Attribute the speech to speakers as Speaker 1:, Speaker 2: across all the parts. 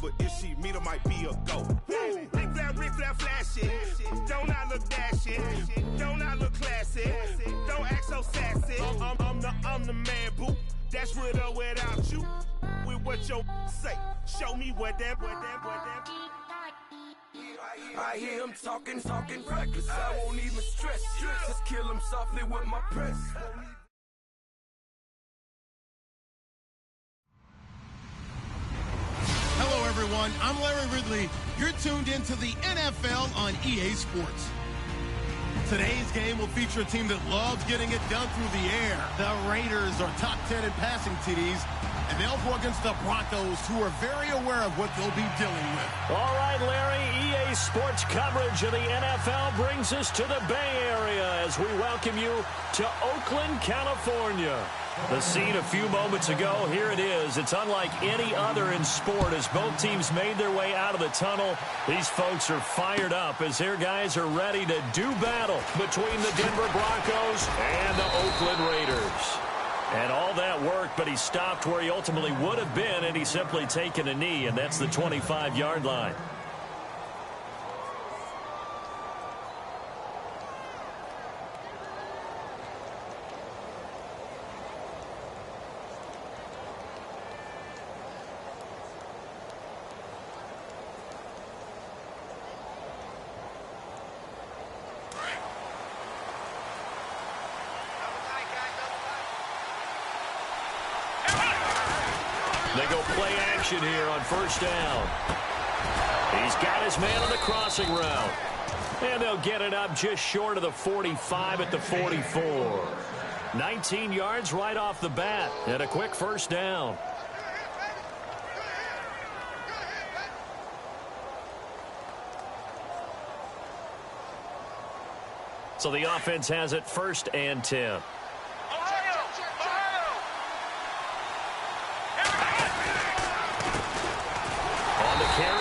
Speaker 1: but if she meet her, might be a go. Rick Flair flashing. Don't I look dashing? Don't I look classy? Don't act so sassy. I'm the man, boo. Dash with or without you. With what your say. Show me what that. I hear him talking reckless. I won't even stress. Just kill him softly with my press.
Speaker 2: Hello, everyone. I'm Larry Ridley. You're tuned into the NFL on EA Sports. Today's game will feature a team that loves getting it done through the air. The Raiders are top 10 in passing TDs, and they'll go against the Broncos, who are very aware of what they'll be dealing with.
Speaker 3: All right, Larry, EA Sports coverage of the NFL brings us to the Bay Area as we welcome you to Oakland, California. The scene a few moments ago, here it is. It's unlike any other in sport as both teams made their way out of the tunnel. These folks are fired up as their guys are ready to do battle between the Denver Broncos and the Oakland Raiders. And all that worked, but he stopped where he ultimately would have been, and he's simply taken a knee, and that's the 25-yard line. They go play action here on first down. He's got his man on the crossing route. And they'll get it up just short of the 45 at the 44. 19 yards right off the bat and a quick first down. So the offense has it 1st and 10.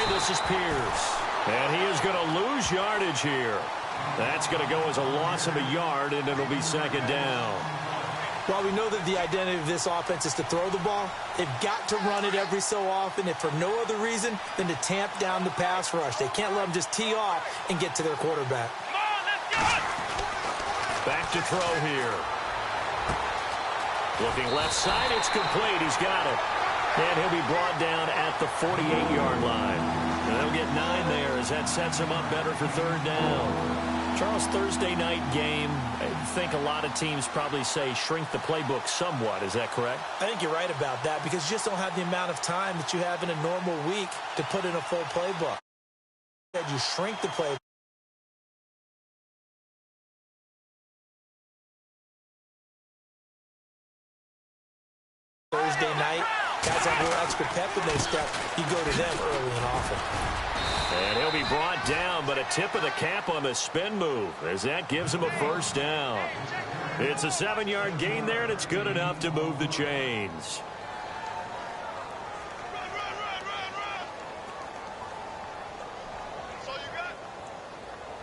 Speaker 3: This is Pierce, and he is going to lose yardage here. That's going to go as a loss of a yard, and it'll be 2nd down.
Speaker 4: While we know that the identity of this offense is to throw the ball, they've got to run it every so often, if for no other reason than to tamp down the pass rush. They can't let them just tee off and get to their quarterback.
Speaker 3: Come on, let's go! Back to throw here. Looking left side, it's complete. He's got it. And he'll be brought down at the 48-yard line. And they'll get 9 there as that sets him up better for 3rd down. Charles, Thursday night game, I think a lot of teams probably say shrink the playbook somewhat. Is that correct?
Speaker 4: I think you're right about that because you just don't have the amount of time that you have in a normal week to put in a full playbook. You shrink the playbook. Thursday night, guys have a little extra pep in their step. You go to them early and often.
Speaker 3: And he'll be brought down, but a tip of the cap on the spin move as that gives him a 1st down. It's a 7-yard gain there, and it's good enough to move the chains.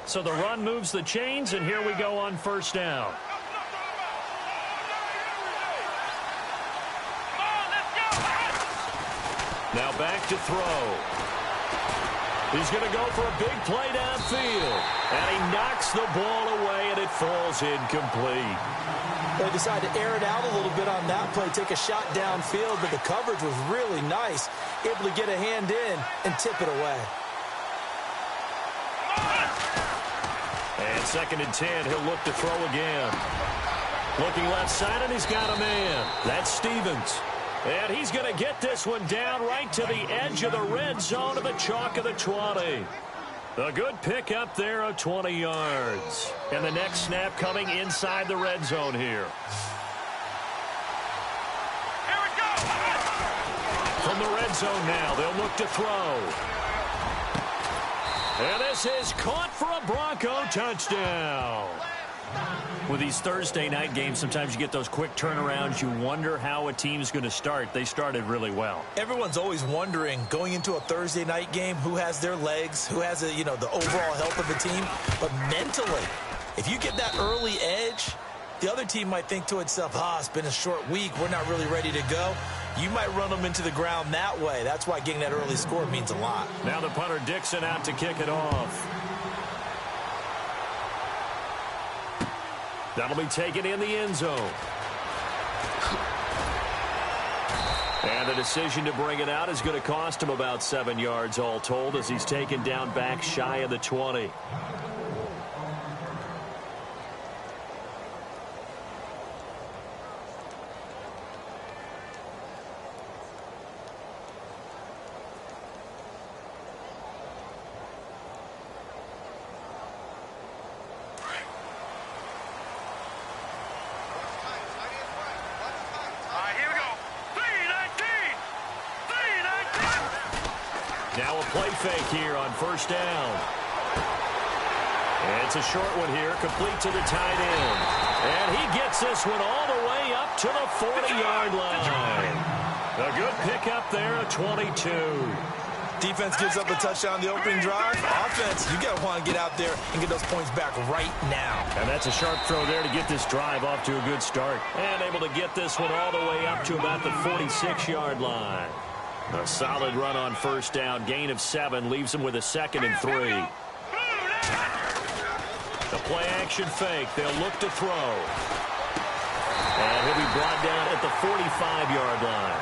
Speaker 3: So the run moves the chains, and here we go on 1st down. Now back to throw. He's going to go for a big play downfield. And he knocks the ball away, and it falls incomplete.
Speaker 4: They decided to air it out a little bit on that play, take a shot downfield, but the coverage was really nice. Able to get a hand in and tip it away.
Speaker 3: And 2nd and 10, he'll look to throw again. Looking left side, and he's got a man. That's Stevens. And he's going to get this one down right to the edge of the red zone of the chalk of the 20. A good pick up there of 20 yards. And the next snap coming inside the red zone here.
Speaker 1: Here we go!
Speaker 3: From the red zone now, they'll look to throw. And this is caught for a Bronco touchdown. With these Thursday night games, sometimes you get those quick turnarounds. You wonder how a team's going to start. They started really well.
Speaker 4: Everyone's always wondering, going into a Thursday night game, who has their legs, who has, the overall health of the team. But mentally, if you get that early edge, the other team might think to itself, it's been a short week. We're not really ready to go. you might run them into the ground that way. That's why getting that early score means a lot.
Speaker 3: Now the punter Dixon out to kick it off. That'll be taken in the end zone. And the decision to bring it out is going to cost him about 7 yards all told as he's taken down back shy of the 20. Now a play fake here on first down. And it's a short one here, complete to the tight end. And he gets this one all the way up to the 40-yard line. A good pickup there, a 22.
Speaker 4: Defense gives up a touchdown the opening drive. Offense, you got to want to get out there and get those points back right now.
Speaker 3: And that's a sharp throw there to get this drive off to a good start. And able to get this one all the way up to about the 46-yard line. A solid run on first down. Gain of 7 leaves him with a 2nd and 3. The play action fake. They'll look to throw. And he'll be brought down at the 45-yard line.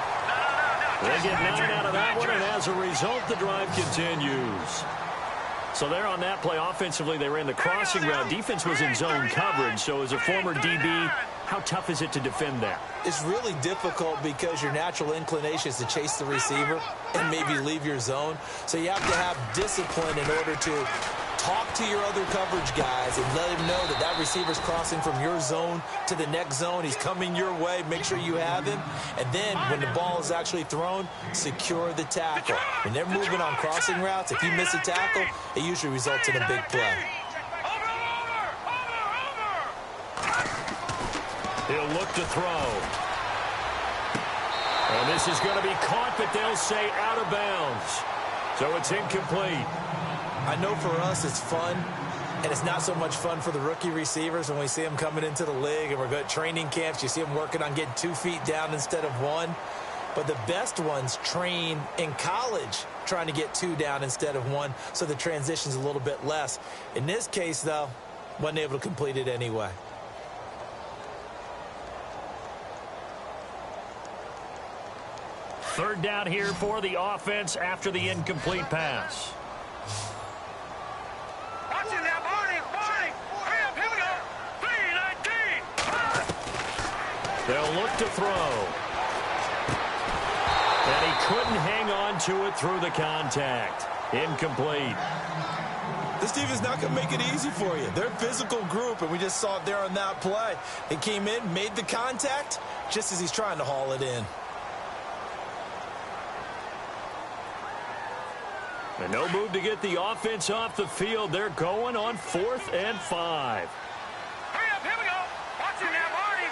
Speaker 3: They get 9 out of that one, and as a result, the drive continues. So there on that play, offensively, they ran the crossing route. Defense was in zone coverage, so as a former DB, how tough is it to defend that?
Speaker 4: It's really difficult because your natural inclination is to chase the receiver and maybe leave your zone. So you have to have discipline in order to talk to your other coverage guys and let him know that that receiver's crossing from your zone to the next zone. He's coming your way. Make sure you have him. And then when the ball is actually thrown, secure the tackle. When they're moving on crossing routes, if you miss a tackle, it usually results in a big play.
Speaker 3: He'll look to throw. And this is going to be caught, but they'll say out of bounds. So it's incomplete.
Speaker 4: I know for us it's fun, and it's not so much fun for the rookie receivers when we see them coming into the league and we're good training camps. You see them working on getting 2 feet down instead of 1. But the best ones train in college trying to get 2 down instead of 1, so the transition's a little bit less. In this case, though, wasn't able to complete it anyway.
Speaker 3: Third down here for the offense after the incomplete pass. They'll look to throw. And he couldn't hang on to it through the contact. Incomplete.
Speaker 4: This defense not going to make it easy for you. They're a physical group, and we just saw it there on that play. They came in, made the contact, just as he's trying to haul it in.
Speaker 3: And no move to get the offense off the field. They're going on 4th and 5.
Speaker 1: Hurry up, here we go. Watch it now, Barney.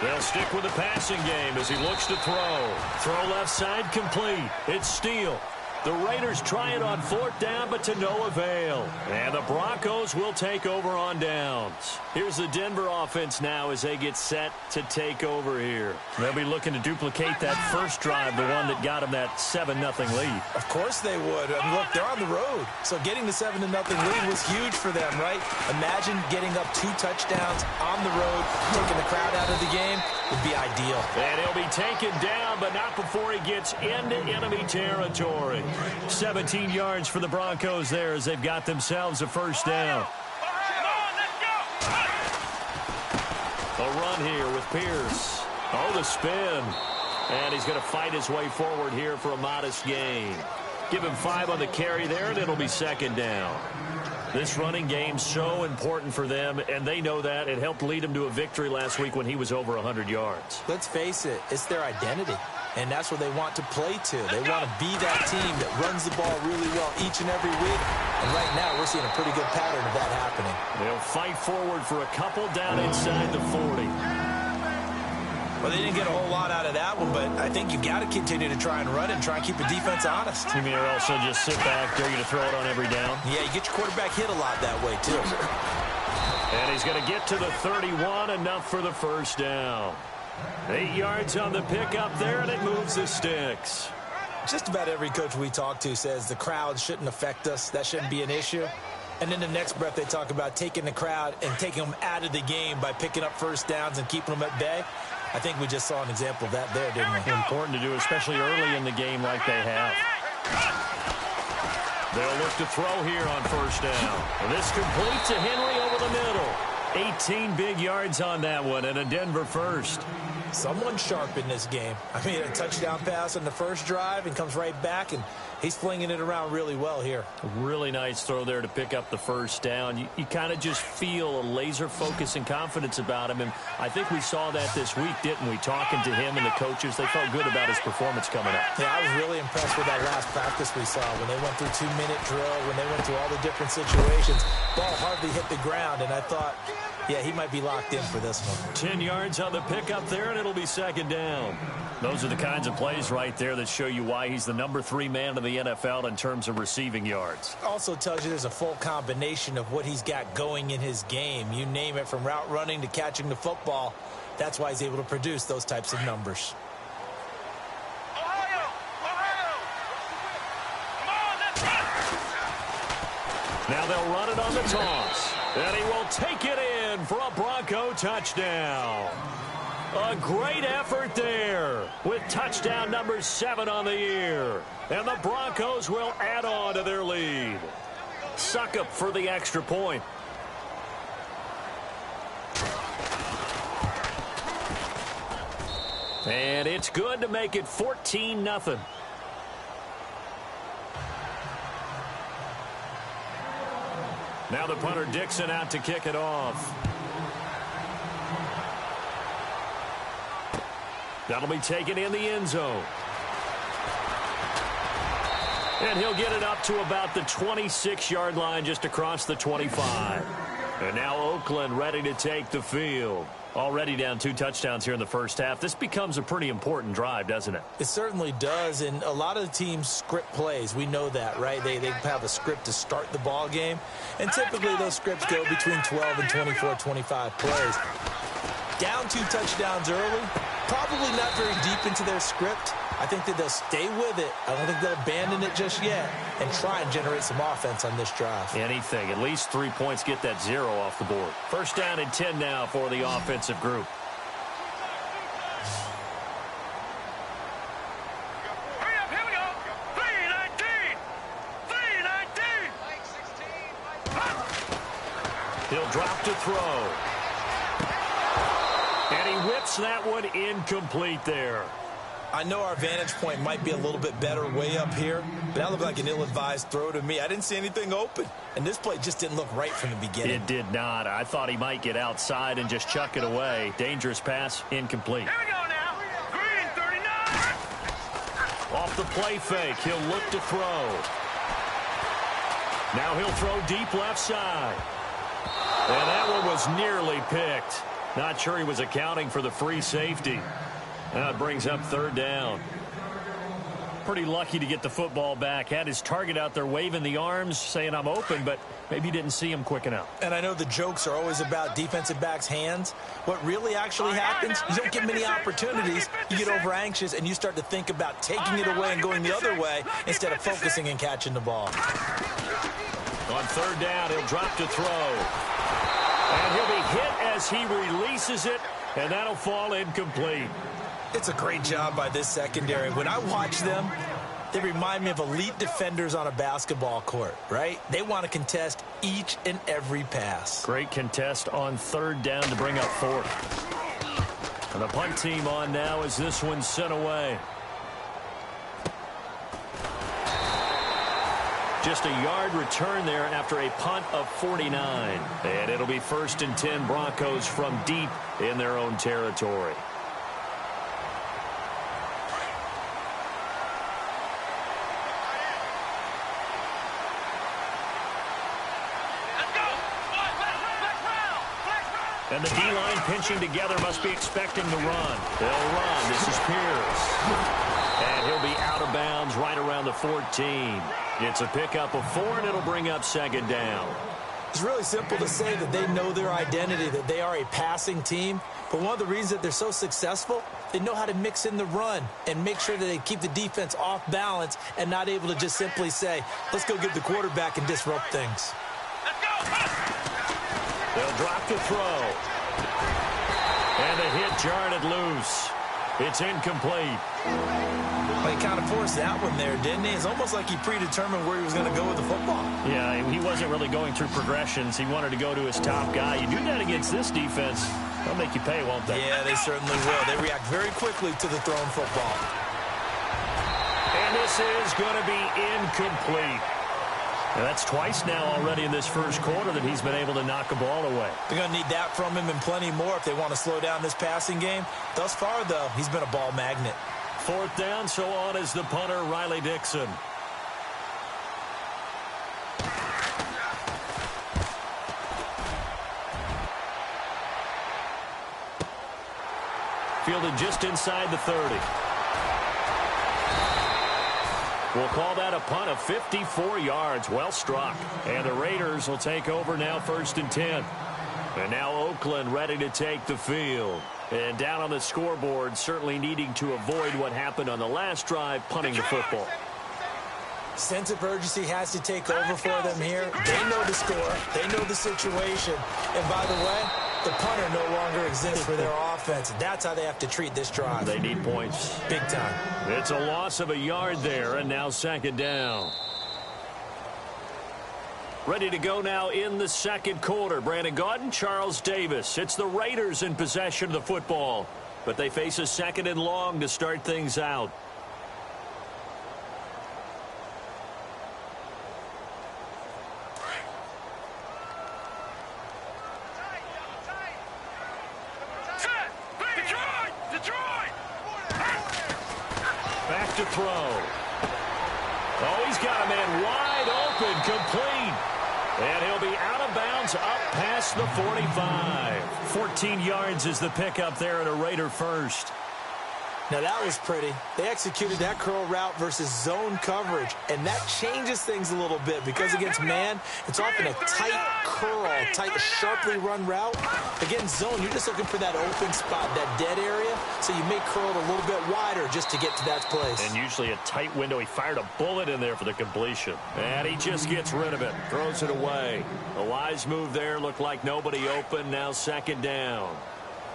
Speaker 3: They'll stick with the passing game as he looks to throw. Throw left side complete. It's Steele. The Raiders try it on 4th down, but to no avail. And the Broncos will take over on downs. Here's the Denver offense now as they get set to take over here. They'll be looking to duplicate that first drive, the one that got them that 7-0 lead.
Speaker 4: Of course they would. I mean, look, they're on the road. So getting the 7-0 lead was huge for them, right? Imagine getting up 2 touchdowns on the road, taking the crowd out of the game would be ideal.
Speaker 3: And he'll be taken down, but not before he gets into enemy territory. 17 yards for the Broncos there as they've got themselves a first down. A run here with Pierce. Oh, the spin. And he's going to fight his way forward here for a modest gain. Give him 5 on the carry there, and it'll be 2nd down. This running game's so important for them, and they know that. It helped lead him to a victory last week when he was over 100 yards.
Speaker 4: Let's face it, it's their identity, and that's what they want to play to. They want to be that team that runs the ball really well each and every week, and right now we're seeing a pretty good pattern of that happening.
Speaker 3: They'll fight forward for a couple down inside the 40.
Speaker 4: Well, they didn't get a whole lot out of that one, but I think you've got to continue to try and run it and try and keep the defense honest.
Speaker 3: You mean also just sit back, dare you to throw it on every down?
Speaker 4: Yeah, you get your quarterback hit a lot that way, too.
Speaker 3: And he's going to get to the 31, enough for the first down. 8 yards on the pickup there, and it moves the sticks.
Speaker 4: Just about every coach we talk to says the crowd shouldn't affect us. That shouldn't be an issue. And in the next breath, they talk about taking the crowd and taking them out of the game by picking up first downs and keeping them at bay. I think we just saw an example of that there, didn't we?
Speaker 3: Important to do, especially early in the game like they have. They'll look to throw here on first down. And this complete to Henry over the middle. 18 big yards on that one, and a Denver first.
Speaker 4: Someone sharp in this game. I mean, a touchdown pass on the first drive and comes right back, and he's flinging it around really well here.
Speaker 3: A really nice throw there to pick up the first down. You kind of just feel a laser focus and confidence about him, and I think we saw that this week, didn't we? Talking to him and the coaches, they felt good about his performance coming up.
Speaker 4: Yeah, I was really impressed with that last practice we saw when they went through 2-minute drill, when they went through all the different situations. Ball hardly hit the ground, and I thought, yeah, he might be locked in for this one.
Speaker 3: 10 yards on the pickup there, and it'll be second down. Those are the kinds of plays right there that show you why he's the number 3 man in the NFL in terms of receiving yards.
Speaker 4: Also tells you there's a full combination of what he's got going in his game. You name it, from route running to catching the football. That's why he's able to produce those types of numbers.
Speaker 3: Now they'll run it on the toss. And he will take it in for a Bronco touchdown. A great effort there with touchdown number 7 on the year. And the Broncos will add on to their lead. Succop for the extra point. And it's good to make it 14-0. Now the punter Dixon out to kick it off. That'll be taken in the end zone. And he'll get it up to about the 26-yard line, just across the 25. And now Oakland ready to take the field. Already down 2 touchdowns here in the first half. This becomes a pretty important drive, doesn't it?
Speaker 4: It certainly does, and a lot of the teams script plays. We know that, right? They have a script to start the ball game, and typically those scripts go between 12 and 24, 25 plays. Down 2 touchdowns early, probably not very deep into their script. I think that they'll stay with it. I don't think they'll abandon it just yet and try and generate some offense on this drive.
Speaker 3: Anything. At least 3 points, get that 0 off the board. First down and 10 now for the offensive group.
Speaker 1: Hurry up, here we go. 3-19.
Speaker 3: He'll drop to throw. And he whips that one incomplete there.
Speaker 4: I know our vantage point might be a little bit better way up here, but that looked like an ill-advised throw to me. I didn't see anything open, and this play just didn't look right from the beginning.
Speaker 3: It did not. I thought he might get outside and just chuck it away. Dangerous pass, incomplete.
Speaker 1: Here we go now. Green 39.
Speaker 3: Off the play fake, he'll look to throw. Now he'll throw deep left side. And that one was nearly picked. Not sure he was accounting for the free safety. Now it brings up third down. Pretty lucky to get the football back. Had his target out there waving the arms, saying I'm open, but maybe didn't see him quick enough.
Speaker 4: And I know the jokes are always about defensive backs' hands. What really actually happens, you don't get many opportunities. You get over anxious, and you start to think about taking it away and going the other way instead of focusing and catching the ball.
Speaker 3: On third down, he'll drop to throw. And he'll be hit as he releases it, and that'll fall incomplete.
Speaker 4: It's a great job by this secondary. When I watch them, they remind me of elite defenders on a basketball court, right? They want to contest each and every pass.
Speaker 3: Great contest on third down to bring up fourth. And the punt team on now as this one's sent away. Just a yard return there after a punt of 49. And it'll be 1st and 10 Broncos from deep in their own territory. And the D-line pinching together, must be expecting the run. They'll run. This is Pierce. And he'll be out of bounds right around the 14. It's a pickup of 4, and it'll bring up second down.
Speaker 4: It's really simple to say that they know their identity, that they are a passing team. But one of the reasons that they're so successful, they know how to mix in the run and make sure that they keep the defense off balance and not able to just simply say, let's go get the quarterback and disrupt things.
Speaker 3: They'll drop the throw. And the hit jarred it loose. It's incomplete.
Speaker 4: Well, he kind of forced that one there, didn't he? It's almost like he predetermined where he was going to go with the football.
Speaker 3: Yeah, he wasn't really going through progressions. He wanted to go to his top guy. You do that against this defense, they'll make you pay, won't they?
Speaker 4: Yeah, they certainly will. They react very quickly to the thrown football.
Speaker 3: And this is going to be incomplete. And that's twice now already in this first quarter that he's been able to knock a ball away.
Speaker 4: They're going to need that from him and plenty more if they want to slow down this passing game. Thus far, though, he's been a ball magnet.
Speaker 3: Fourth down, so on is the punter, Riley Dixon. Fielded just inside the 30. We'll call that a punt of 54 yards. Well struck. And the Raiders will take over now, 1st and 10. And now Oakland ready to take the field. And down on the scoreboard, certainly needing to avoid what happened on the last drive, punting the football.
Speaker 4: Sense of urgency has to take over for them here. They know the score. They know the situation. And by the way, the punter no longer exists for their offense. That's how they have to treat this drive.
Speaker 3: They need points.
Speaker 4: Big time.
Speaker 3: It's a loss of a yard there, and now 2nd down. Ready to go now in the second quarter. Brandon Gaudin, Charles Davis. It's the Raiders in possession of the football, but they face a 2nd and long to start things out. Back to throw. Oh, he's got a man wide open, complete. And he'll be out of bounds up past the 45. 14 yards is the pickup there at a Raider first.
Speaker 4: Now, that was pretty. They executed that curl route versus zone coverage, and that changes things a little bit because against man, it's often a tight curl, tight, sharply run route. Against zone, you're just looking for that open spot, that dead area, so you may curl it a little bit wider just to get to that place.
Speaker 3: And usually a tight window. He fired a bullet in there for the completion. And he just gets rid of it, throws it away. A wise move there, looked like nobody open, now 2nd down.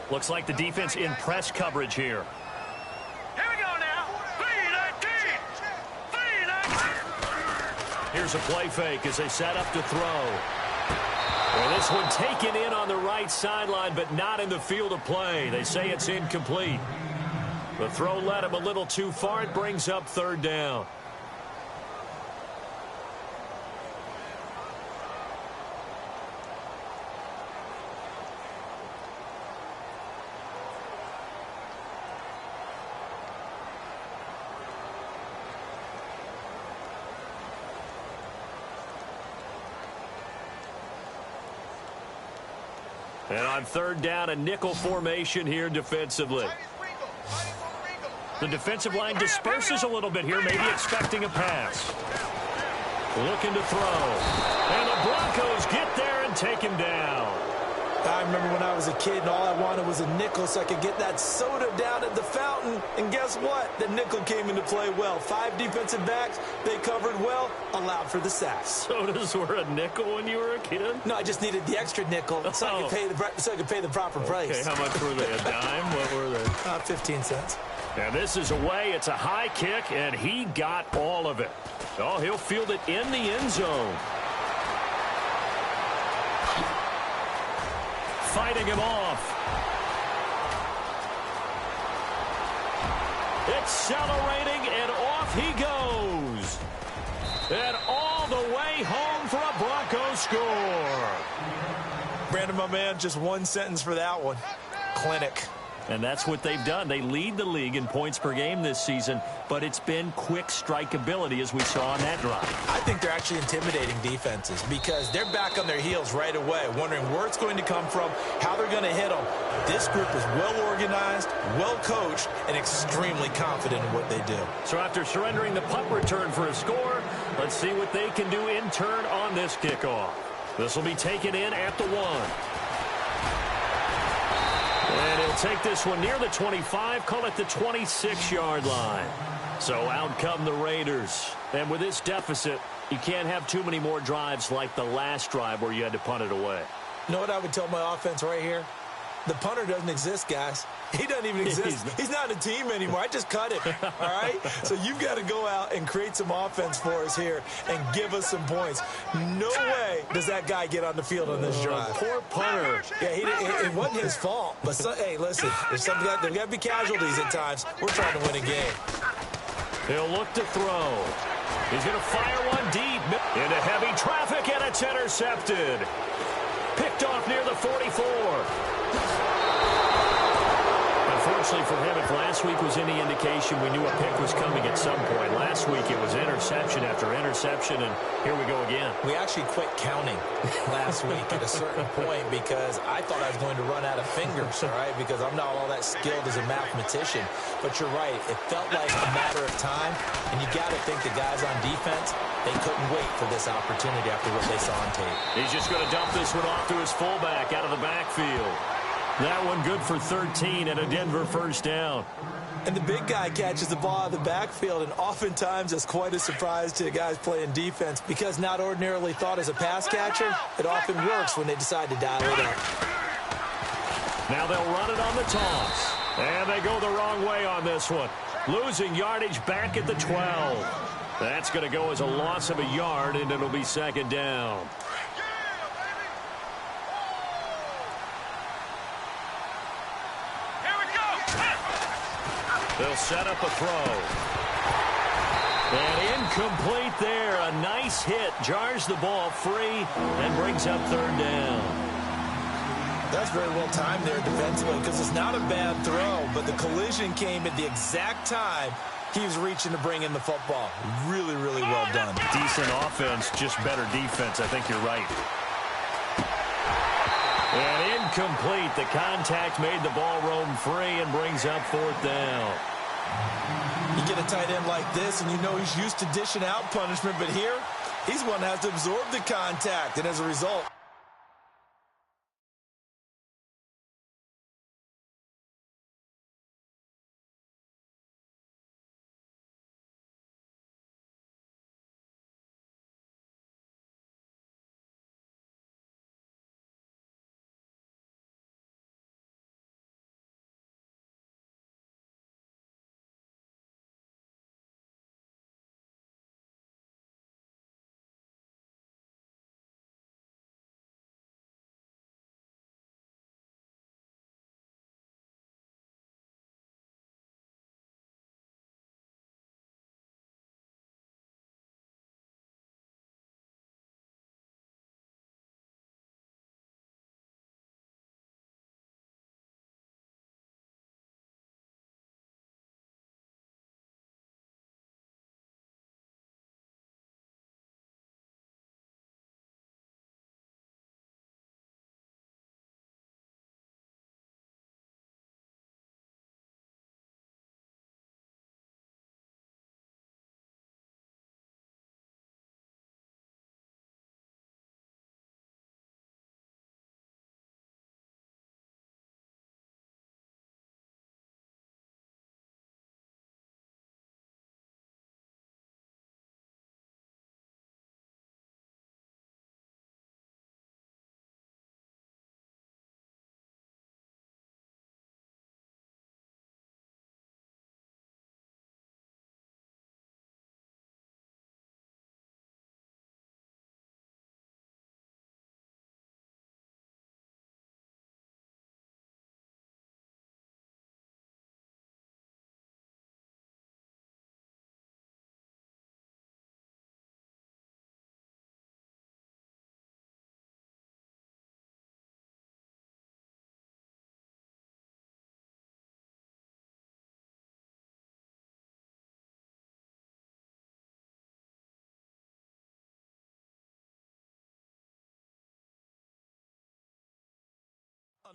Speaker 3: Looks like the defense in press coverage here. Here's a play fake as they set up to throw. Well, this one taken in on the right sideline, but not in the field of play. They say it's incomplete. The throw led him a little too far. It brings up 3rd down. And on 3rd down, a nickel formation here defensively. The defensive line disperses a little bit here, maybe expecting a pass. Looking to throw. And the Broncos get there and take him down.
Speaker 4: I remember when I was a kid and all I wanted was a nickel so I could get that soda down at the fountain. And guess what? The nickel came into play well. 5 defensive backs, they covered well, allowed for the sacks.
Speaker 3: Sodas were a nickel when you were a kid?
Speaker 4: No, I just needed the extra nickel so I could pay the proper price.
Speaker 3: Okay, how much were they? A dime? What were they?
Speaker 4: 15 cents.
Speaker 3: And this is away. It's a high kick, and he got all of it. Oh, he'll field it in the end zone. Fighting him off. Accelerating, and off he goes. And all the way home for a Broncos score.
Speaker 4: Brandon, my man, just one sentence for that one. Clinic.
Speaker 3: And that's what they've done. They lead the league in points per game this season, but it's been quick strikeability as we saw on that drive.
Speaker 4: I think they're actually intimidating defenses because they're back on their heels right away, wondering where it's going to come from, how they're going to hit them. This group is well organized, well coached, and extremely confident in what they do.
Speaker 3: So after surrendering the punt return for a score, let's see what they can do in turn on this kickoff. This will be taken in at the 1. And he'll take this one near the 25, call it the 26-yard line. So out come the Raiders. And with this deficit, you can't have too many more drives like the last drive where you had to punt it away.
Speaker 4: You know what I would tell my offense right here? The punter doesn't exist, guys. He doesn't even exist. He's not a team anymore. I just cut him, all right? So you've got to go out and create some offense for us here and give us some points. No way does that guy get on the field on this drive.
Speaker 3: Poor punter.
Speaker 4: Yeah, it wasn't his fault. But, hey, listen, there's got to be casualties at times. We're trying to win a game.
Speaker 3: He'll look to throw. He's going to fire one deep into heavy traffic, and it's intercepted. Picked off near the 44. Unfortunately for him, if last week was any indication, we knew a pick was coming at some point. Last week it was interception after interception, and here we go again.
Speaker 4: We actually quit counting last week at a certain point because I thought I was going to run out of fingers, all right, because I'm not all that skilled as a mathematician. But you're right. It felt like a matter of time, and you got to think the guys on defense, they couldn't wait for this opportunity after what they saw on tape.
Speaker 3: He's just going to dump this one off to his fullback out of the backfield. That one good for 13 and a Denver first down.
Speaker 4: And the big guy catches the ball out of the backfield, and oftentimes it's quite a surprise to the guys playing defense because not ordinarily thought as a pass catcher, it often works when they decide to dial it up.
Speaker 3: Now they'll run it on the toss. And they go the wrong way on this one. Losing yardage back at the 12. That's going to go as a loss of a yard, and it'll be second down. They'll set up a throw. And incomplete there. A nice hit. Jars the ball free and brings up third down.
Speaker 4: That's very well timed there defensively because it's not a bad throw, but the collision came at the exact time he was reaching to bring in the football. Really, really well done.
Speaker 3: Decent offense, just better defense. I think you're right. And incomplete. The contact made the ball roam free and brings up fourth down.
Speaker 4: You get a tight end like this, and you know he's used to dishing out punishment, but here, he's one that has to absorb the contact, and as a result,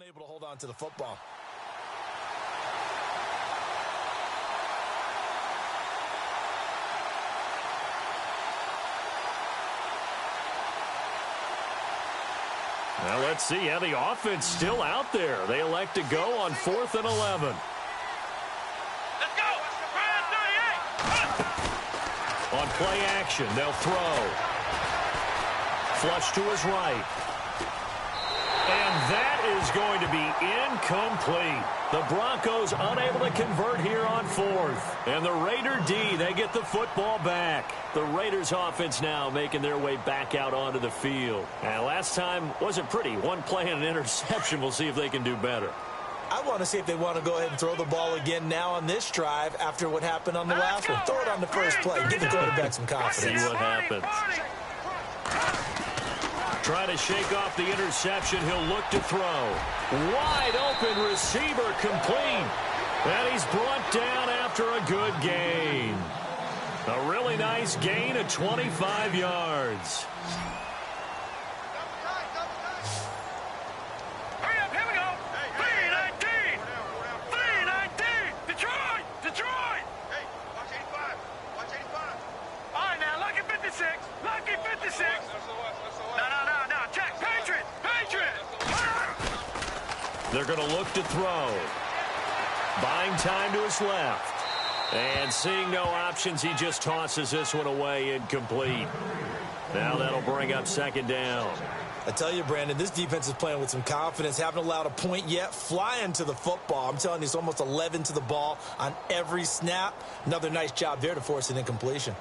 Speaker 4: unable to hold on to the football.
Speaker 3: Now let's see how the offense still out there. They elect to go on 4th and 11.
Speaker 1: Let's go.
Speaker 3: On play action, they'll throw. Flush to his right. And that is going to be incomplete. The Broncos unable to convert here on 4th. And the Raider D, they get the football back. The Raiders offense now making their way back out onto the field. And last time wasn't pretty. One play and an interception. We'll see if they can do better.
Speaker 4: I want to see if they want to go ahead and throw the ball again now on this drive after what happened on the last one. Throw it on the first play. Give the quarterback some confidence.
Speaker 3: See what happens. Try to shake off the interception. He'll look to throw. Wide open receiver complete. And he's brought down after a good gain. A really nice gain of 25 yards.
Speaker 1: Hurry up, here we go. 319. 319. Detroit. Detroit. Hey, watch 85. Watch 85. All right, now, lucky 56. Lucky 56. No. Check. Patriot. Patriot.
Speaker 3: They're going to look to throw. Buying time to his left. And seeing no options, he just tosses this one away incomplete. Now that'll bring up 2nd down.
Speaker 4: I tell you, Brandon, this defense is playing with some confidence. Haven't allowed a point yet. Flying to the football. I'm telling you, it's almost 11 to the ball on every snap. Another nice job there to force an incompletion.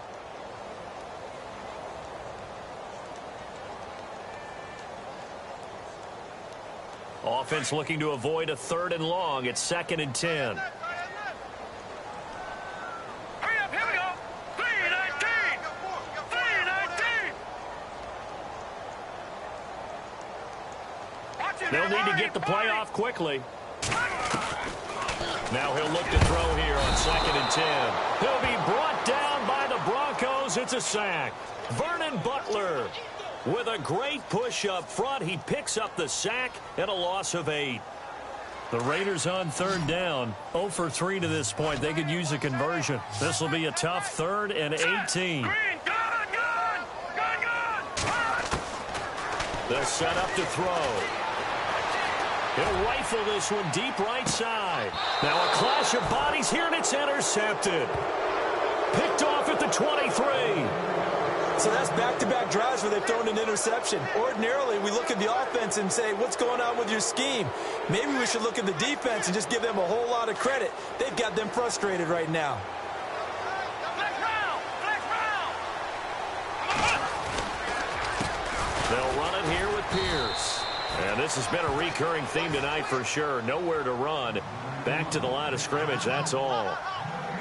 Speaker 3: Offense looking to avoid a 3rd and long. It's 2nd and 10.
Speaker 1: Hurry up, here we go. 319. 319.
Speaker 3: They'll need to get the play off quickly. Now he'll look to throw here on 2nd and 10. He'll be brought down by the Broncos. It's a sack. Vernon Butler with a great push up front. He picks up the sack and a loss of 8. The Raiders on 3rd down. 0 for 3 to this point. They could use a conversion. This will be a tough 3rd and 18.
Speaker 1: Gun.
Speaker 3: They'll set up to throw. He'll rifle this one deep right side. Now a clash of bodies here, and it's intercepted. Picked off at the 23.
Speaker 4: So that's back-to-back drives where they've thrown an interception. Ordinarily, we look at the offense and say, what's going on with your scheme? Maybe we should look at the defense and just give them a whole lot of credit. They've got them frustrated right now.
Speaker 1: Black round.
Speaker 3: They'll run it here with Pierce. And this has been a recurring theme tonight for sure. Nowhere to run. Back to the line of scrimmage, that's all.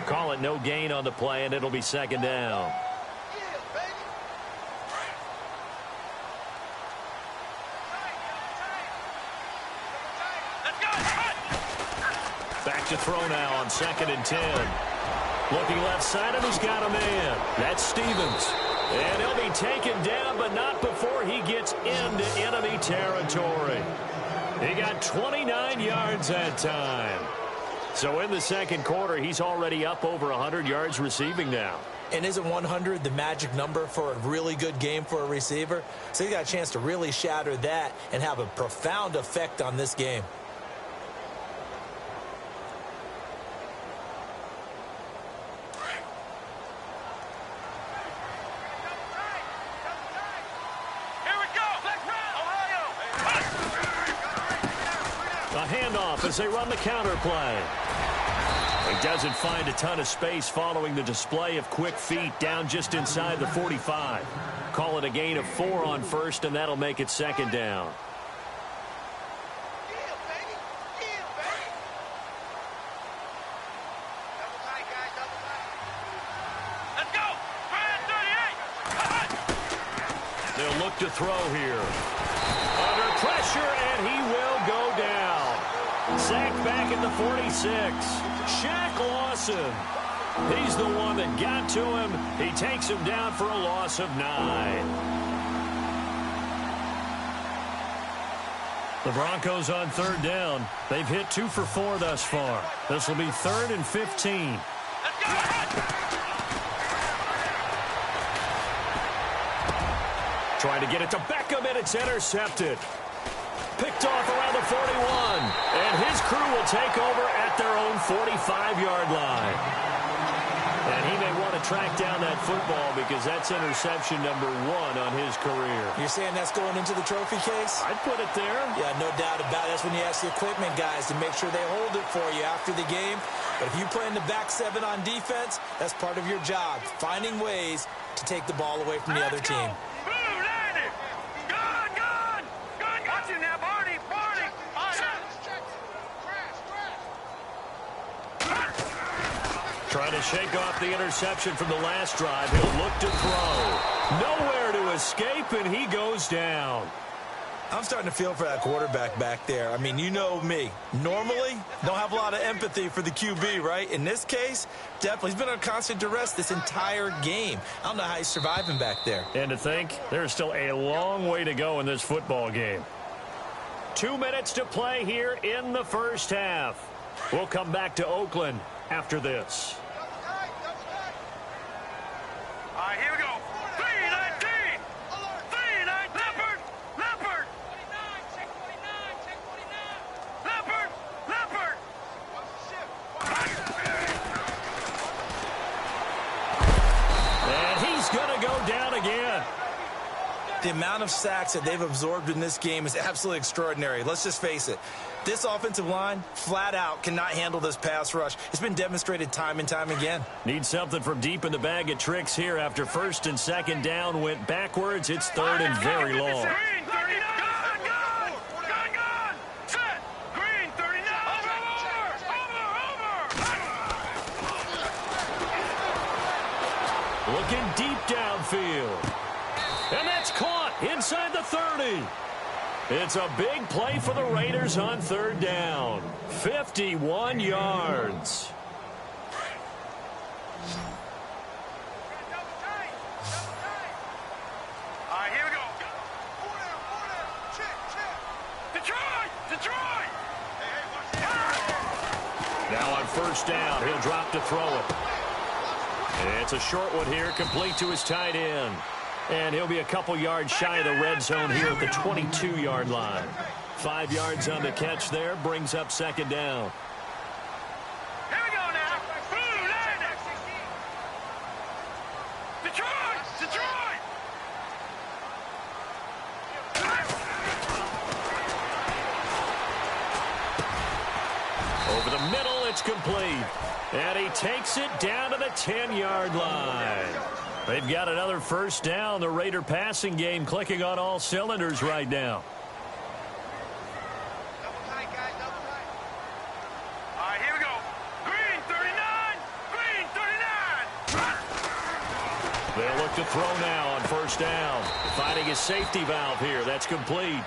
Speaker 3: Call it no gain on the play, and it'll be 2nd down. Back to throw now on 2nd and 10. Looking left side, and he's got a man. That's Stevens. And he'll be taken down, but not before he gets into enemy territory. He got 29 yards that time. So in the 2nd quarter, he's already up over 100 yards receiving now.
Speaker 4: And isn't 100 the magic number for a really good game for a receiver? So he got a chance to really shatter that and have a profound effect on this game.
Speaker 3: A handoff as they run the counter play. He doesn't find a ton of space following the display of quick feet down just inside the 45. Call it a gain of 4 on 1st, and that'll make it 2nd down.
Speaker 1: Let's go. 38.
Speaker 3: They'll look to throw here. Under pressure, and he will go down. Sacked back at the 46. Shaq Lawson. He's the one that got to him. He takes him down for a loss of 9. The Broncos on 3rd down. They've hit 2 for 4 thus far. This will be 3rd and 15.
Speaker 1: Let's go.
Speaker 3: Trying to get it to Beckham, and it's intercepted. picked off around the 41. And his crew will take over at their own 45-yard line. And he may want to track down that football because that's interception number 1 on his career.
Speaker 4: You're saying that's going into the trophy case?
Speaker 3: I'd put it there.
Speaker 4: Yeah, no doubt about it. That's when you ask the equipment guys to make sure they hold it for you after the game. But if you play in the back 7 on defense, that's part of your job, finding ways to take the ball away from the other team.
Speaker 3: Trying to shake off the interception from the last drive. He'll look to throw. Nowhere to escape, and he goes down.
Speaker 4: I'm starting to feel for that quarterback back there. I mean, you know me. Normally, don't have a lot of empathy for the QB, right? In this case, definitely. He's been under constant duress this entire game. I don't know how he's surviving back there.
Speaker 3: And to think, there's still a long way to go in this football game. 2 minutes to play here in the first half. We'll come back to Oakland after this.
Speaker 1: All right, here we go. 3-19. 3-19. Leopard. Leopard. Check 49. Check 49. Leopard. Leopard.
Speaker 3: And he's going to go down again.
Speaker 4: The amount of sacks that they've absorbed in this game is absolutely extraordinary. Let's just face it. This offensive line, flat out, cannot handle this pass rush. It's been demonstrated time and time again.
Speaker 3: Need something from deep in the bag of tricks here after first and second down went backwards. It's third and very long. Looking deep downfield. And that's caught inside the 30. It's a big play for the Raiders on third down. 51 yards.
Speaker 1: All right, here we go. Detroit! Detroit!
Speaker 3: Now on first down, he'll drop to throw it. It's a short one here, complete to his tight end. And he'll be a couple yards shy of the red zone here at the 22-yard line. 5 yards on the catch there, brings up second down.
Speaker 1: Here we go now. Detroit! Detroit!
Speaker 3: Over the middle, it's complete. And he takes it down to the 10-yard line. They've got another first down. The Raider passing game clicking on all cylinders right now.
Speaker 1: Double tight, guys, double tight. All right, here we go. Green 39. Green 39.
Speaker 3: They'll look to throw now on first down. Finding his safety valve here. That's complete.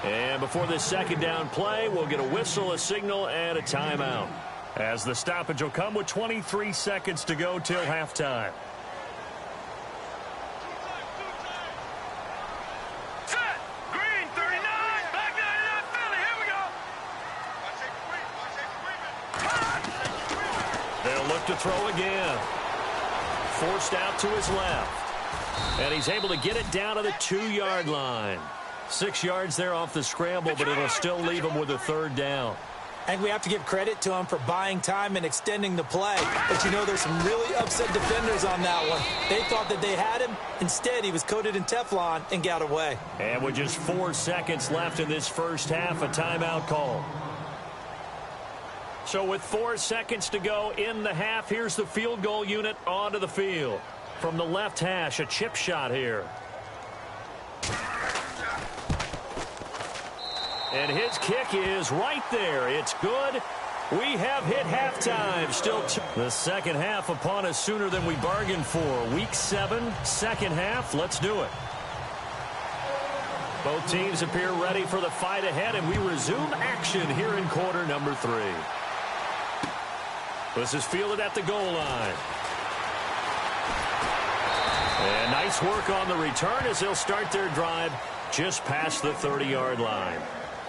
Speaker 3: And before this second down play, we'll get a whistle, a signal, and a timeout. As the stoppage will come with 23 seconds to go till halftime. To throw again. Forced out to his left. And he's able to get it down to the 2-yard line. 6 yards there off the scramble, but it'll still leave him with a third down.
Speaker 4: I think we have to give credit to him for buying time and extending the play. But, you know, there's some really upset defenders on that one. They thought that they had him. Instead, he was coated in Teflon and got away.
Speaker 3: And with just 4 seconds left in this first half, a timeout call. So with 4 seconds to go in the half, here's the field goal unit onto the field. From the left hash, a chip shot here. And his kick is right there. It's good. We have hit halftime. Still the second half upon us sooner than we bargained for. Week 7, second half. Let's do it. Both teams appear ready for the fight ahead, and we resume action here in quarter number 3. This is fielded at the goal line. And nice work on the return as they'll start their drive just past the 30-yard line.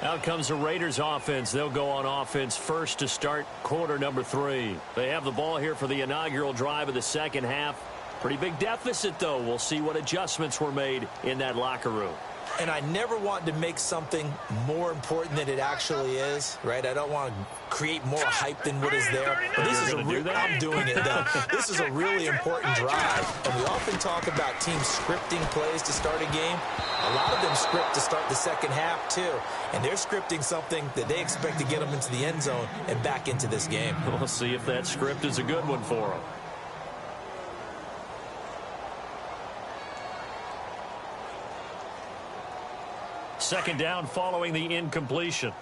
Speaker 3: Out comes the Raiders offense. They'll go on offense first to start quarter number 3. They have the ball here for the inaugural drive of the second half. Pretty big deficit, though. We'll see what adjustments were made in that locker room.
Speaker 4: And I never want to make something more important than it actually is, right? I don't want to create more hype than what is there. But this is I'm doing it, though. This is a really important drive. And we often talk about teams scripting plays to start a game. A lot of them script to start the second half, too. And they're scripting something that they expect to get them into the end zone and back into this game.
Speaker 3: We'll see if that script is a good one for them. Second down following the incompletion.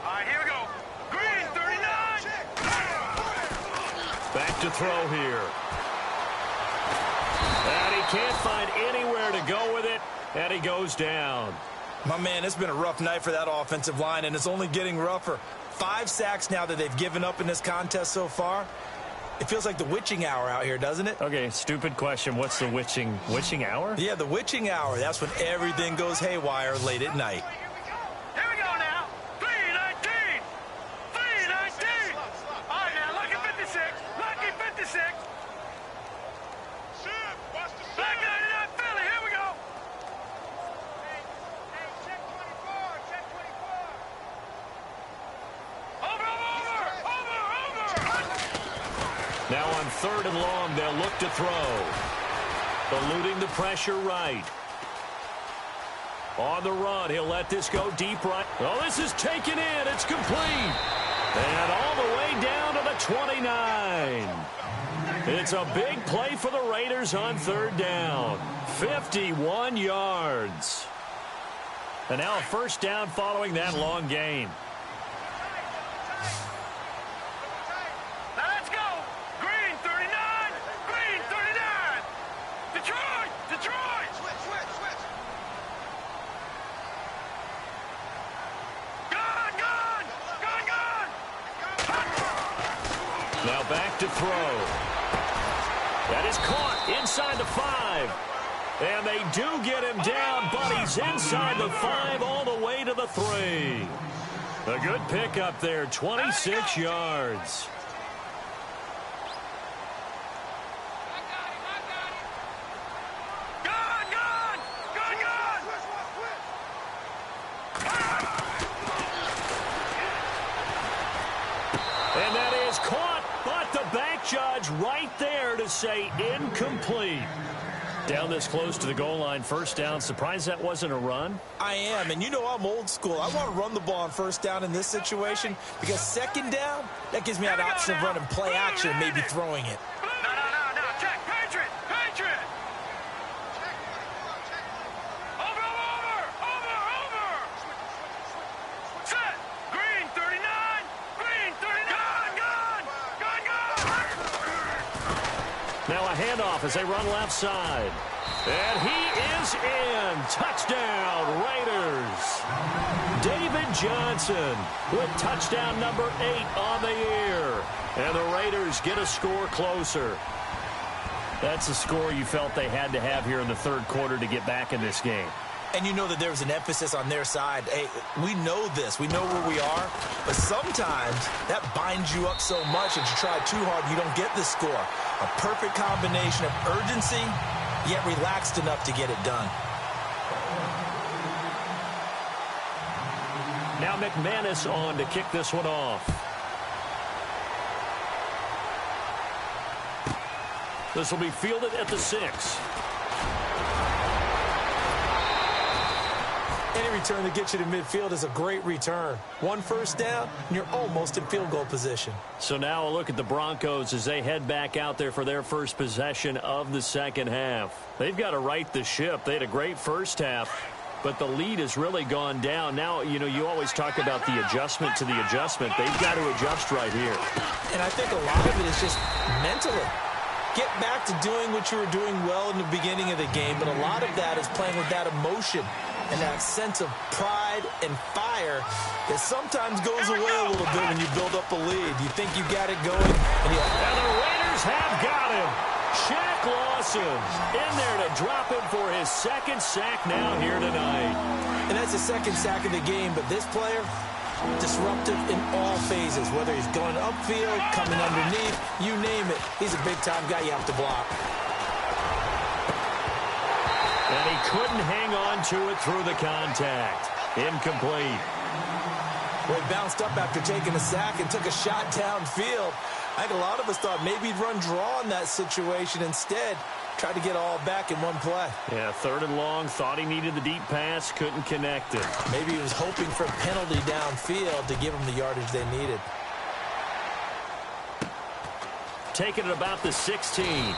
Speaker 1: All right, here we go. Green, 39.
Speaker 3: Back to throw here. And he can't find anywhere to go with it, and he goes down.
Speaker 4: My man, it's been a rough night for that offensive line, and it's only getting rougher. 5 sacks now that they've given up in this contest so far. It feels like the witching hour out here, doesn't it?
Speaker 3: Okay, stupid question. What's the witching hour?
Speaker 4: Yeah, the witching hour. That's when everything goes haywire late at night.
Speaker 1: Here we go now. 319. 319. All right, now, lucky 56. Lucky 56. Black 99 Philly. Here we go. Hey, check 24. Check 24. Over.
Speaker 3: Now on 3rd and long, they'll look to throw. Eluding the pressure right. On the run, he'll let this go deep right. Oh, this is taken in. It's complete. And all the way down to the 29. It's a big play for the Raiders on 3rd down. 51 yards. And now a first down following that long gain. Now back to throw. That is caught inside the 5. And they do get him down, but he's inside the 5 all the way to the 3. A good pickup there, 26 yards. And that is caught, but the back judge right there to say incomplete. Down this close to the goal line, first down. Surprised that wasn't a run?
Speaker 4: I am, and you know I'm old school. I want to run the ball on first down in this situation because second down, that gives me an option of running play action and maybe throwing it.
Speaker 1: No. Check. Patriot. Over. Set. Green, 39. Green, 39. Gun.
Speaker 3: Now a handoff as they run left side. And he is in. Touchdown, Raiders. David Johnson with touchdown number 8 on the year. And the Raiders get a score closer. That's a score you felt they had to have here in the 3rd quarter to get back in this game.
Speaker 4: And you know that there was an emphasis on their side. Hey, we know this. We know where we are. But sometimes that binds you up so much that you try too hard, you don't get the score. A perfect combination of urgency, yet relaxed enough to get it done.
Speaker 3: Now McManus on to kick this one off. This will be fielded at the 6.
Speaker 4: Any return that gets you to midfield is a great return. 1 first down, and you're almost in field goal position.
Speaker 3: So now a look at the Broncos as they head back out there for their first possession of the second half. They've got to right the ship. They had a great first half, but the lead has really gone down. Now, you know, you always talk about the adjustment to the adjustment. They've got to adjust right here.
Speaker 4: And I think a lot of it is just mentally. Get back to doing what you were doing well in the beginning of the game, but a lot of that is playing with that emotion and that sense of pride and fire that sometimes goes away a little bit when you build up a lead. You think you got it going, and
Speaker 3: the Raiders have got him. Shaq Lawson in there to drop him for his 2nd sack now here tonight.
Speaker 4: And that's the 2nd sack of the game, but this player, disruptive in all phases, whether he's going upfield, coming underneath, you name it. He's a big-time guy you have to block.
Speaker 3: And he couldn't hang on to it through the contact. Incomplete.
Speaker 4: Well, he bounced up after taking a sack and took a shot downfield. I think a lot of us thought maybe he'd run draw in that situation. Instead, tried to get it all back in one play.
Speaker 3: Yeah, 3rd and long. Thought he needed the deep pass. Couldn't connect it.
Speaker 4: Maybe he was hoping for a penalty downfield to give him the yardage they needed.
Speaker 3: Taking it about the 16.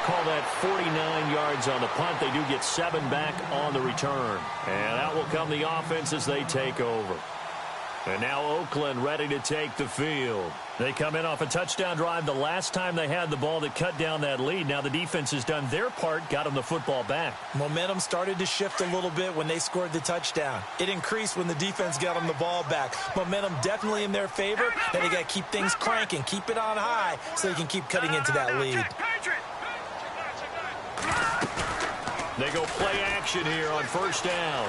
Speaker 3: Call that 49 yards on the punt. They do get 7 back on the return. And out will come the offense as they take over. And now Oakland ready to take the field. They come in off a touchdown drive the last time they had the ball that cut down that lead. Now the defense has done their part, got them the football back.
Speaker 4: Momentum started to shift a little bit when they scored the touchdown. It increased when the defense got them the ball back. Momentum definitely in their favor. Now they got to keep things cranking, keep it on high so they can keep cutting into that lead.
Speaker 3: They go play action here on 1st down.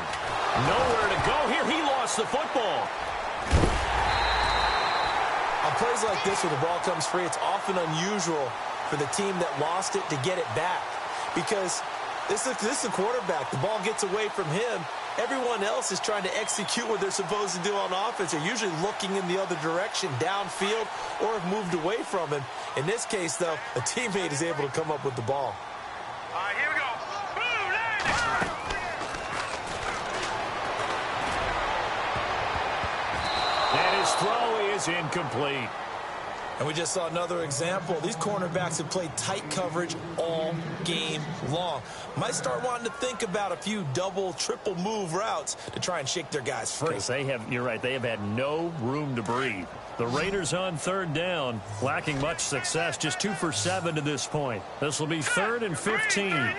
Speaker 3: Nowhere to go here. He lost the football.
Speaker 4: On plays like this where the ball comes free, it's often unusual for the team that lost it to get it back. Because this is the quarterback. The ball gets away from him. Everyone else is trying to execute what they're supposed to do on offense. They're usually looking in the other direction, downfield, or have moved away from him. In this case, though, a teammate is able to come up with the ball.
Speaker 1: All right, here we go.
Speaker 3: And his throw is incomplete.
Speaker 4: And we just saw another example. These cornerbacks have played tight coverage all game long. Might start wanting to think about a few double, triple move routes to try and shake their guys free.
Speaker 3: You're right, they have had no room to breathe. The Raiders on 3rd down, lacking much success, just 2 for 7 to this point. This will be 3rd and 15.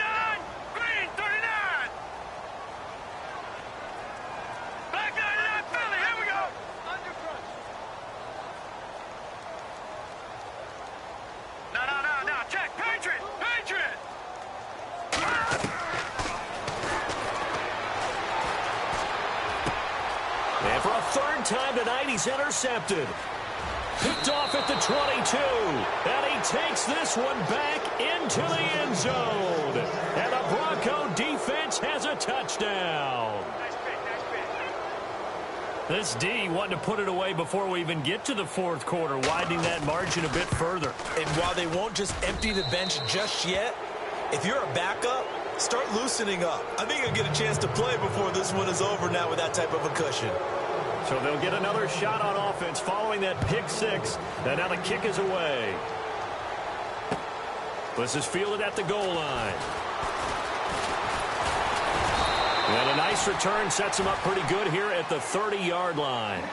Speaker 3: And for a 3rd time tonight, he's intercepted. Picked off at the 22. And he takes this one back into the end zone. And the Bronco defense has a touchdown. This D wanting to put it away before we even get to the 4th quarter, widening that margin a bit further.
Speaker 4: And while they won't just empty the bench just yet, if you're a backup, start loosening up. I think you'll get a chance to play before this one is over now with that type of a cushion.
Speaker 3: So they'll get another shot on offense following that pick 6. And now the kick is away. This is fielded at the goal line. And a nice return sets him up pretty good here at the 30-yard line.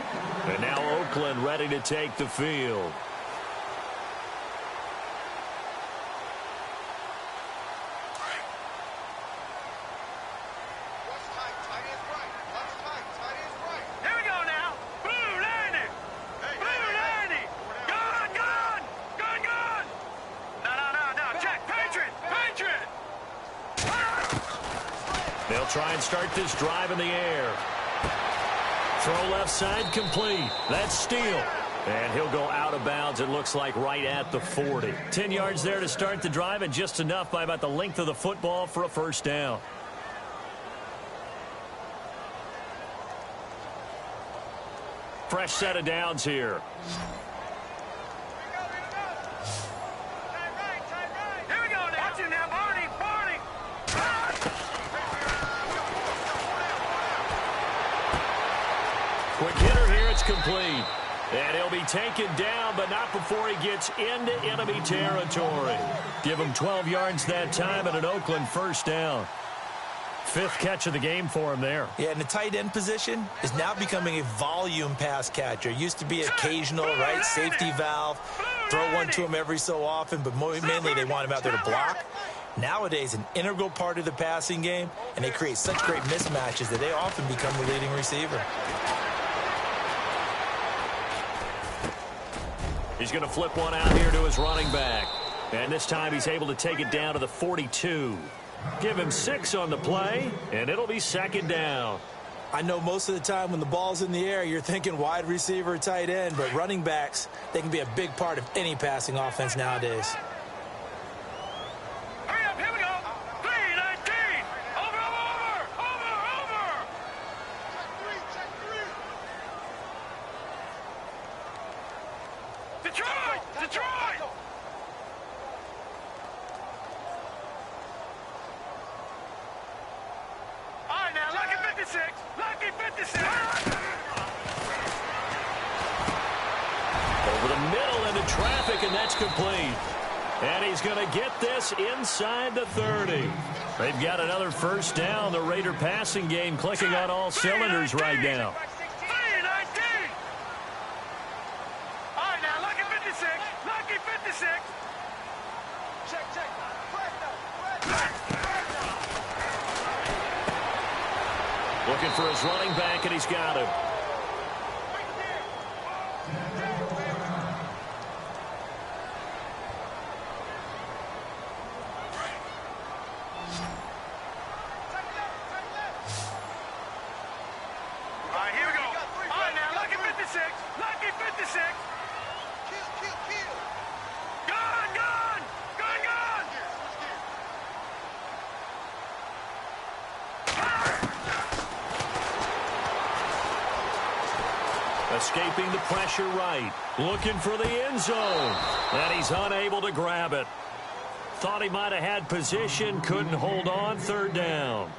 Speaker 3: And now Oakland ready to take the field. They'll try and start this drive in the air. Throw left side complete. That's Steele. And he'll go out of bounds, it looks like, right at the 40. 10 yards there to start the drive, and just enough by about the length of the football for a 1st down. Fresh set of downs here. Quick hitter here, it's complete. And he'll be taken down, but not before he gets into enemy territory. Give him 12 yards that time and an Oakland 1st down. 5th catch of the game for him there.
Speaker 4: Yeah, and the tight end position is now becoming a volume pass catcher. Used to be occasional, right, safety valve. Throw one to him every so often, but mainly they want him out there to block. Nowadays, an integral part of the passing game, and they create such great mismatches that they often become the leading receiver.
Speaker 3: He's going to flip one out here to his running back. And this time he's able to take it down to the 42. Give him 6 on the play, and it'll be 2nd down.
Speaker 4: I know most of the time when the ball's in the air, you're thinking wide receiver, tight end, but running backs, they can be a big part of any passing offense nowadays.
Speaker 1: Hurry up, here we go. 3-19. Detroit! Detroit! All right, now, lucky 56. Lucky 56.
Speaker 3: Over the middle into traffic, and that's complete. And he's going to get this inside the 30. They've got another first down. The Raider passing game clicking on all cylinders right now.
Speaker 1: 3-19. All right, now, lucky 56. Lucky 56. Check.
Speaker 3: Looking for his running back, and he's got him. Escaping the pressure right. Looking for the end zone. And he's unable to grab it. Thought he might have had position. Couldn't hold on. Third down.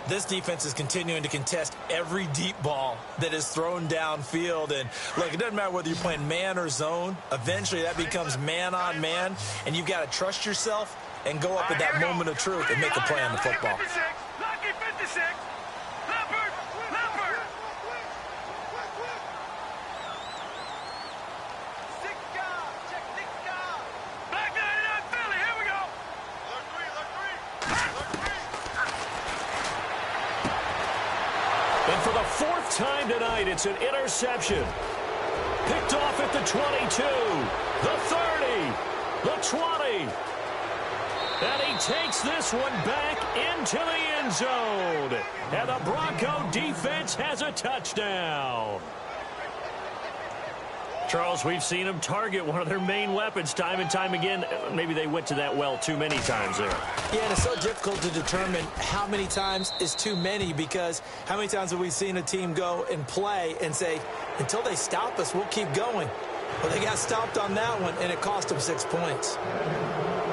Speaker 4: This defense is continuing to contest every deep ball that is thrown downfield. And, look, it doesn't matter whether you're playing man or zone. Eventually, that becomes man on man. And you've got to trust yourself and go up at that moment of truth and make a play on the football.
Speaker 1: Lucky 56.
Speaker 3: And for the fourth time tonight, it's an interception. Picked off at the 22, the 30, the 20. And he takes this one back into the end zone. And the Bronco defense has a touchdown. Charles, we've seen them target one of their main weapons time and time again. Maybe they went to that well too many times there.
Speaker 4: Yeah, and it's so difficult to determine how many times is too many, because how many times have we seen a team go and play and say, until they stop us, we'll keep going. Well, they got stopped on that one, and it cost them 6 points.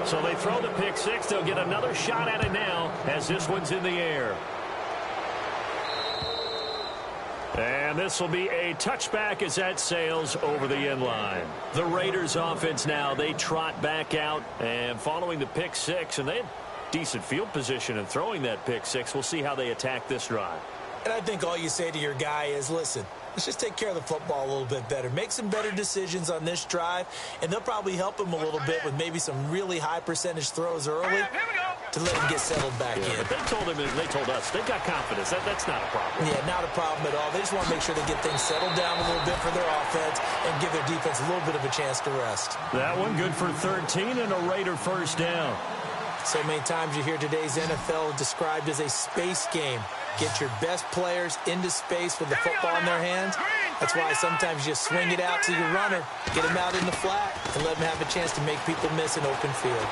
Speaker 3: So they throw the pick six. They'll get another shot at it now as this one's in the air. And this will be a touchback as that sails over the end line. The Raiders offense now, they trot back out and following the pick six, and they had decent field position in throwing that pick six. We'll see how they attack this drive.
Speaker 4: And I think all you say to your guy is, listen, let's just take care of the football a little bit better. Make some better decisions on this drive, and they'll probably help him a little bit with maybe some really high percentage throws early to let him get settled back in.
Speaker 3: They told us they've got confidence. That's not a problem.
Speaker 4: Yeah, not a problem at all. They just want to make sure they get things settled down a little bit for their offense and give their defense a little bit of a chance to rest.
Speaker 3: That one good for 13 and a Raider first down.
Speaker 4: So many times you hear today's NFL described as a space game. Get your best players into space with the football in their hands. That's why sometimes you just swing it out to your runner, get him out in the flat, and let him have a chance to make people miss an open field.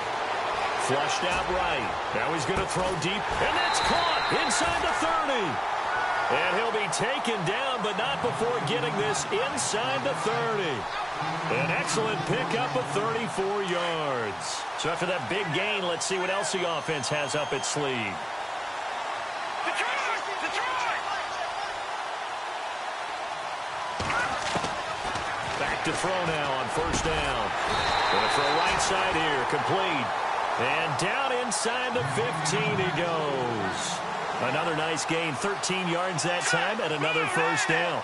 Speaker 3: Flushed out right. Now he's going to throw deep, and that's caught inside the 30. And he'll be taken down, but not before getting this inside the 30. An excellent pickup of 34 yards. So after that big gain, let's see what else the offense has up its sleeve. Back to throw now on first down. Going to throw right side here, complete. And down inside the 15 he goes. Another nice gain, 13 yards that time, and another first down.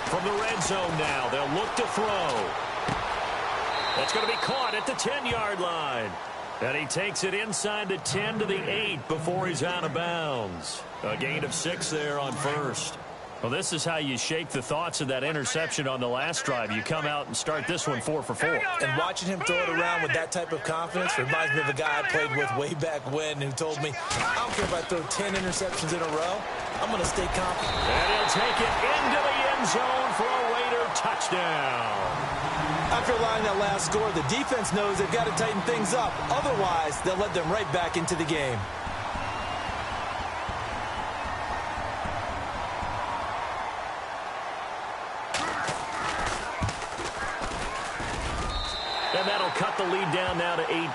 Speaker 3: From the red zone now, they'll look to throw. That's going to be caught at the 10-yard line. And he takes it inside the 10 to the 8 before he's out of bounds. A gain of 6 there on first. Well, this is how you shake the thoughts of that interception on the last drive. You come out and start this one 4 for 4.
Speaker 4: And watching him throw it around with that type of confidence reminds me of a guy I played with way back when who told me, I don't care if I throw 10 interceptions in a row, I'm going to stay confident.
Speaker 3: And he'll take it into the end zone for a Raider touchdown.
Speaker 4: After allowing that last score, the defense knows they've got to tighten things up. Otherwise, they'll let them right back into the game.
Speaker 3: And that'll cut the lead down now to 18.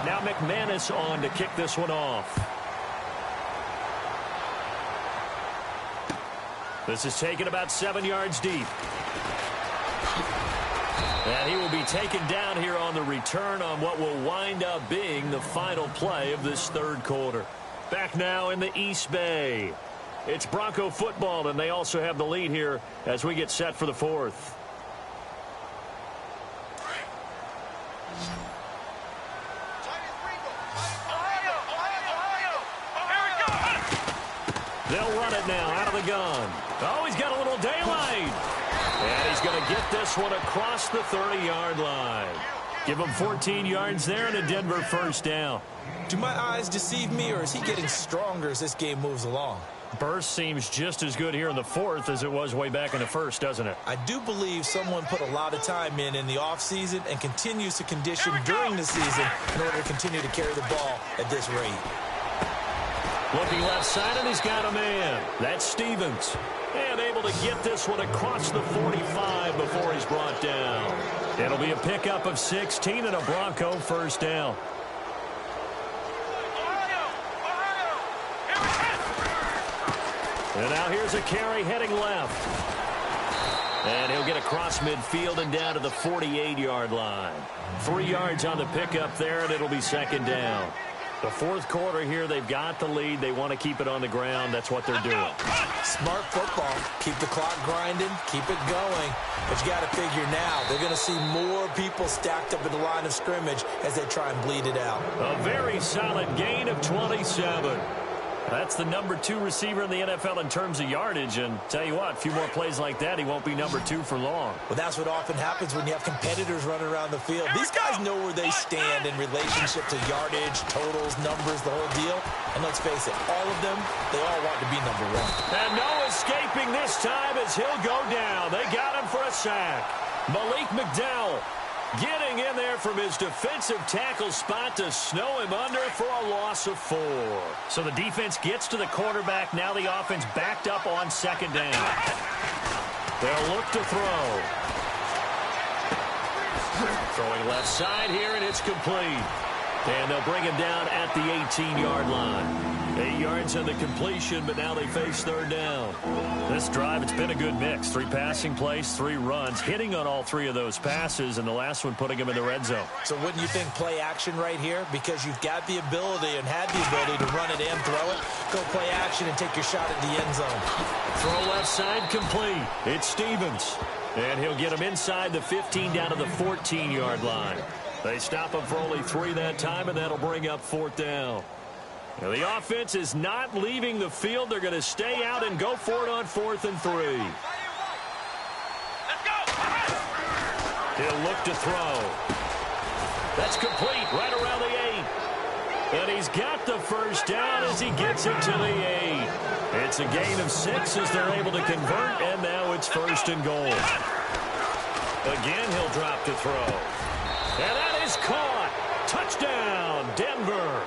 Speaker 3: Now McManus on to kick this one off. This is taken about 7 yards deep. And he will be taken down here on the return on what will wind up being the final play of this third quarter. Back now in the East Bay. It's Bronco football, and they also have the lead here as we get set for the fourth. They'll run it now out of the gun. Oh, he's got a little daylight. And he's going to get this one across the 30-yard line. Give him 14 yards there and a Denver first down.
Speaker 4: Do my eyes deceive me, or is he getting stronger as this game moves along?
Speaker 3: Burst seems just as good here in the fourth as it was way back in the first, doesn't it?
Speaker 4: I do believe someone put a lot of time in the offseason and continues to condition during the season in order to continue to carry the ball at this rate.
Speaker 3: Looking left side, and he's got a man. That's Stevens. And able to get this one across the 45 before he's brought down. It'll be a pickup of 16 and a Bronco first down. And now here's a carry heading left. And he'll get across midfield and down to the 48-yard line. 3 yards on the pickup there, and it'll be second down. The fourth quarter here, they've got the lead. They want to keep it on the ground. That's what they're doing.
Speaker 4: Smart football. Keep the clock grinding. Keep it going. But you got to figure now, they're going to see more people stacked up in the line of scrimmage as they try and bleed it out.
Speaker 3: A very solid gain of 27. That's the number 2 receiver in the NFL in terms of yardage. And tell you what, a few more plays like that, he won't be number 2 for long.
Speaker 4: Well, that's what often happens when you have competitors running around the field. These guys know where they stand in relationship to yardage, totals, numbers, the whole deal. And let's face it, all of them, they all want to be number 1.
Speaker 3: And no escaping this time as he'll go down. They got him for a sack. Malik McDowell getting in there from his defensive tackle spot to snow him under for a loss of 4. So the defense gets to the quarterback. Now the offense backed up on second down. They'll look to throw. Throwing left side here, and it's complete. And they'll bring him down at the 18-yard line. 8 yards on the completion, but now they face third down. This drive, it's been a good mix. 3 passing plays, 3 runs, hitting on all 3 of those passes, and the last one putting him in the red zone.
Speaker 4: So wouldn't you think play action right here? Because you've got the ability and had the ability to run it and throw it. Go play action and take your shot at the end zone.
Speaker 3: Throw left side complete. It's Stevens. And he'll get him inside the 15 down to the 14-yard line. They stop him for only 3 that time, and that'll bring up fourth down. Now, the offense is not leaving the field. They're going to stay out and go for it on 4th and 3. He'll look to throw. That's complete right around the 8. And he's got the first down as he gets it to the 8. It's a gain of 6 as they're able to convert, and now it's 1st and goal. Again, he'll drop to throw. And that is caught. Touchdown, Denver.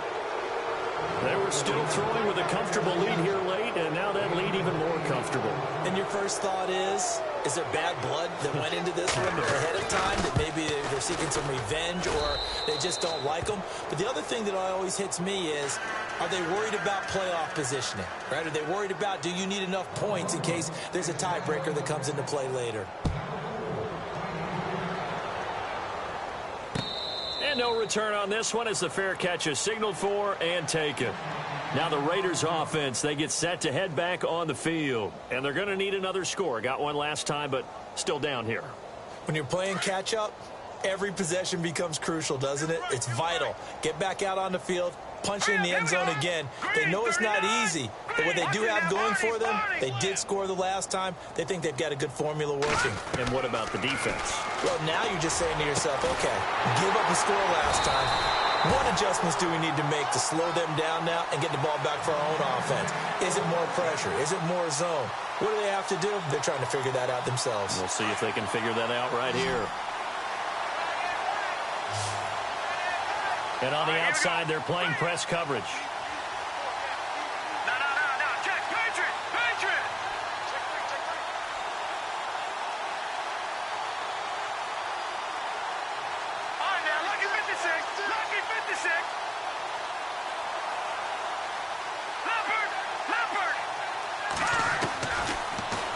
Speaker 3: They were still throwing with a comfortable lead here late, and now that lead even more comfortable.
Speaker 4: And your first thought is there bad blood that went into this one ahead of time, that maybe they're seeking some revenge or they just don't like them? But the other thing that always hits me is, are they worried about playoff positioning, right? Are they worried about, do you need enough points in case there's a tiebreaker that comes into play later?
Speaker 3: And no return on this one as the fair catch is signaled for and taken. Now the Raiders offense, they get set to head back on the field. And they're going to need another score. Got one last time, but still down here.
Speaker 4: When you're playing catch-up, every possession becomes crucial, doesn't it? It's vital. Get back out on the field, punch it in the end zone again. They know it's not easy, but what they do have going for them, they did score the last time. They think they've got a good formula working.
Speaker 3: And what about the defense?
Speaker 4: Well, now you're just saying to yourself, okay, give up a score last time. What adjustments do we need to make to slow them down now and get the ball back for our own offense? Is it more pressure? Is it more zone? What do they have to do? They're trying to figure that out themselves.
Speaker 3: We'll see if they can figure that out right here. And on the outside, they're playing press coverage.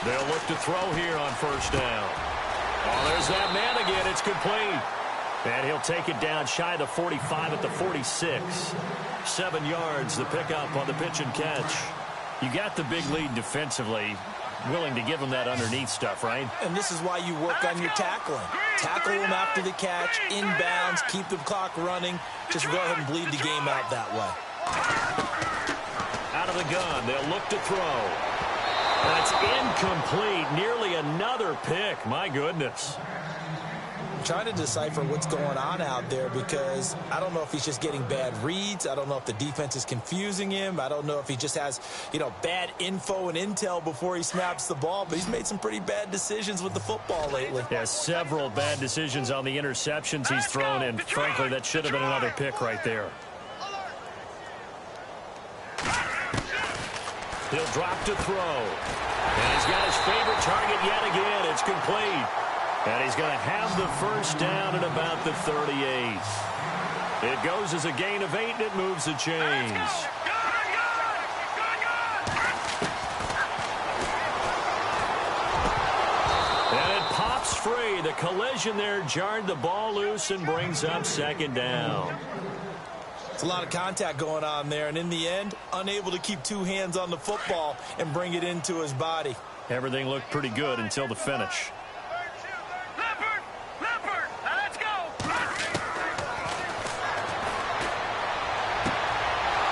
Speaker 3: They'll look to throw here on first down. Oh, there's that man again. It's complete. And he'll take it down shy of the 45 at the 46. 7 yards, the pickup on the pitch and catch. You got the big lead defensively. Willing to give him that underneath stuff, right?
Speaker 4: And this is why you work on your tackling. Tackle them after the catch, inbounds, keep the clock running. Just go ahead and bleed the game out that way.
Speaker 3: Out of the gun, they'll look to throw. That's incomplete. Nearly another pick. My goodness.
Speaker 4: I'm trying to decipher what's going on out there because I don't know if he's just getting bad reads. I don't know if the defense is confusing him. I don't know if he just has, bad info and intel before he snaps the ball. But he's made some pretty bad decisions with the football lately.
Speaker 3: Yeah, several bad decisions on the interceptions he's thrown. And frankly, that should have been another pick right there. He'll drop to throw. And he's got his favorite target yet again. It's complete. And he's going to have the first down at about the 38. It goes as a gain of 8, and it moves the chains. And it pops free. The collision there jarred the ball loose and brings up second down.
Speaker 4: It's a lot of contact going on there, and in the end, unable to keep 2 hands on the football and bring it into his body.
Speaker 3: Everything looked pretty good until the finish.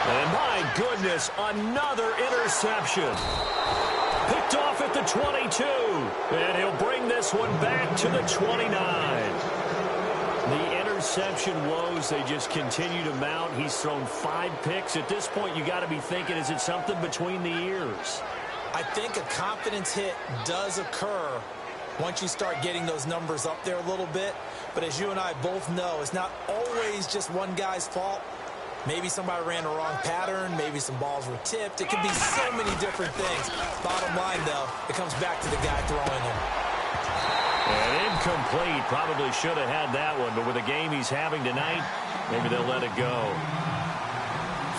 Speaker 3: And my goodness, another interception. Picked off at the 22, and he'll bring this one back to the 29. The interception woes, they just continue to mount. He's thrown 5 picks. At this point, you got to be thinking, is it something between the ears?
Speaker 4: I think a confidence hit does occur once you start getting those numbers up there a little bit. But as you and I both know, it's not always just one guy's fault. Maybe somebody ran the wrong pattern. Maybe some balls were tipped. It could be so many different things. Bottom line, though, it comes back to the guy throwing them.
Speaker 3: And incomplete. Probably should have had that one. But with the game he's having tonight, maybe they'll let it go.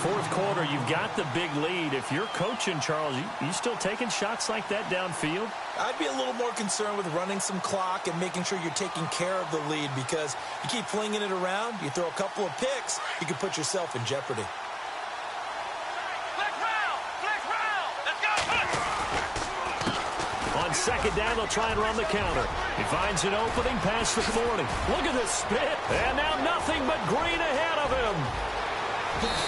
Speaker 3: Fourth quarter, you've got the big lead. If you're coaching, Charles, you still taking shots like that downfield?
Speaker 4: I'd be a little more concerned with running some clock and making sure you're taking care of the lead, because you keep flinging it around, you throw a couple of picks, you can put yourself in jeopardy.
Speaker 3: On second down, they'll try and run the counter. He finds an opening past the 40. Look at this spit. And now nothing but green ahead of him.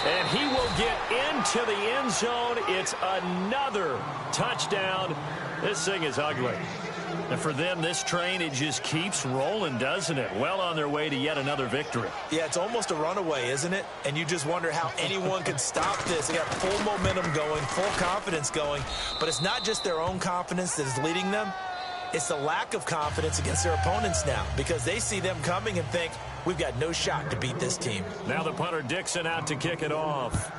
Speaker 3: And he will get into the end zone. It's another touchdown. This thing is ugly. And for them, this train, it just keeps rolling, doesn't it? Well on their way to yet another victory.
Speaker 4: Yeah, it's almost a runaway, isn't it? And you just wonder how anyone could stop this. They got full momentum going, full confidence going. But it's not just their own confidence that is leading them. It's the lack of confidence against their opponents now, because they see them coming and think, we've got no shot to beat this team.
Speaker 3: Now the punter Dixon out to kick it off.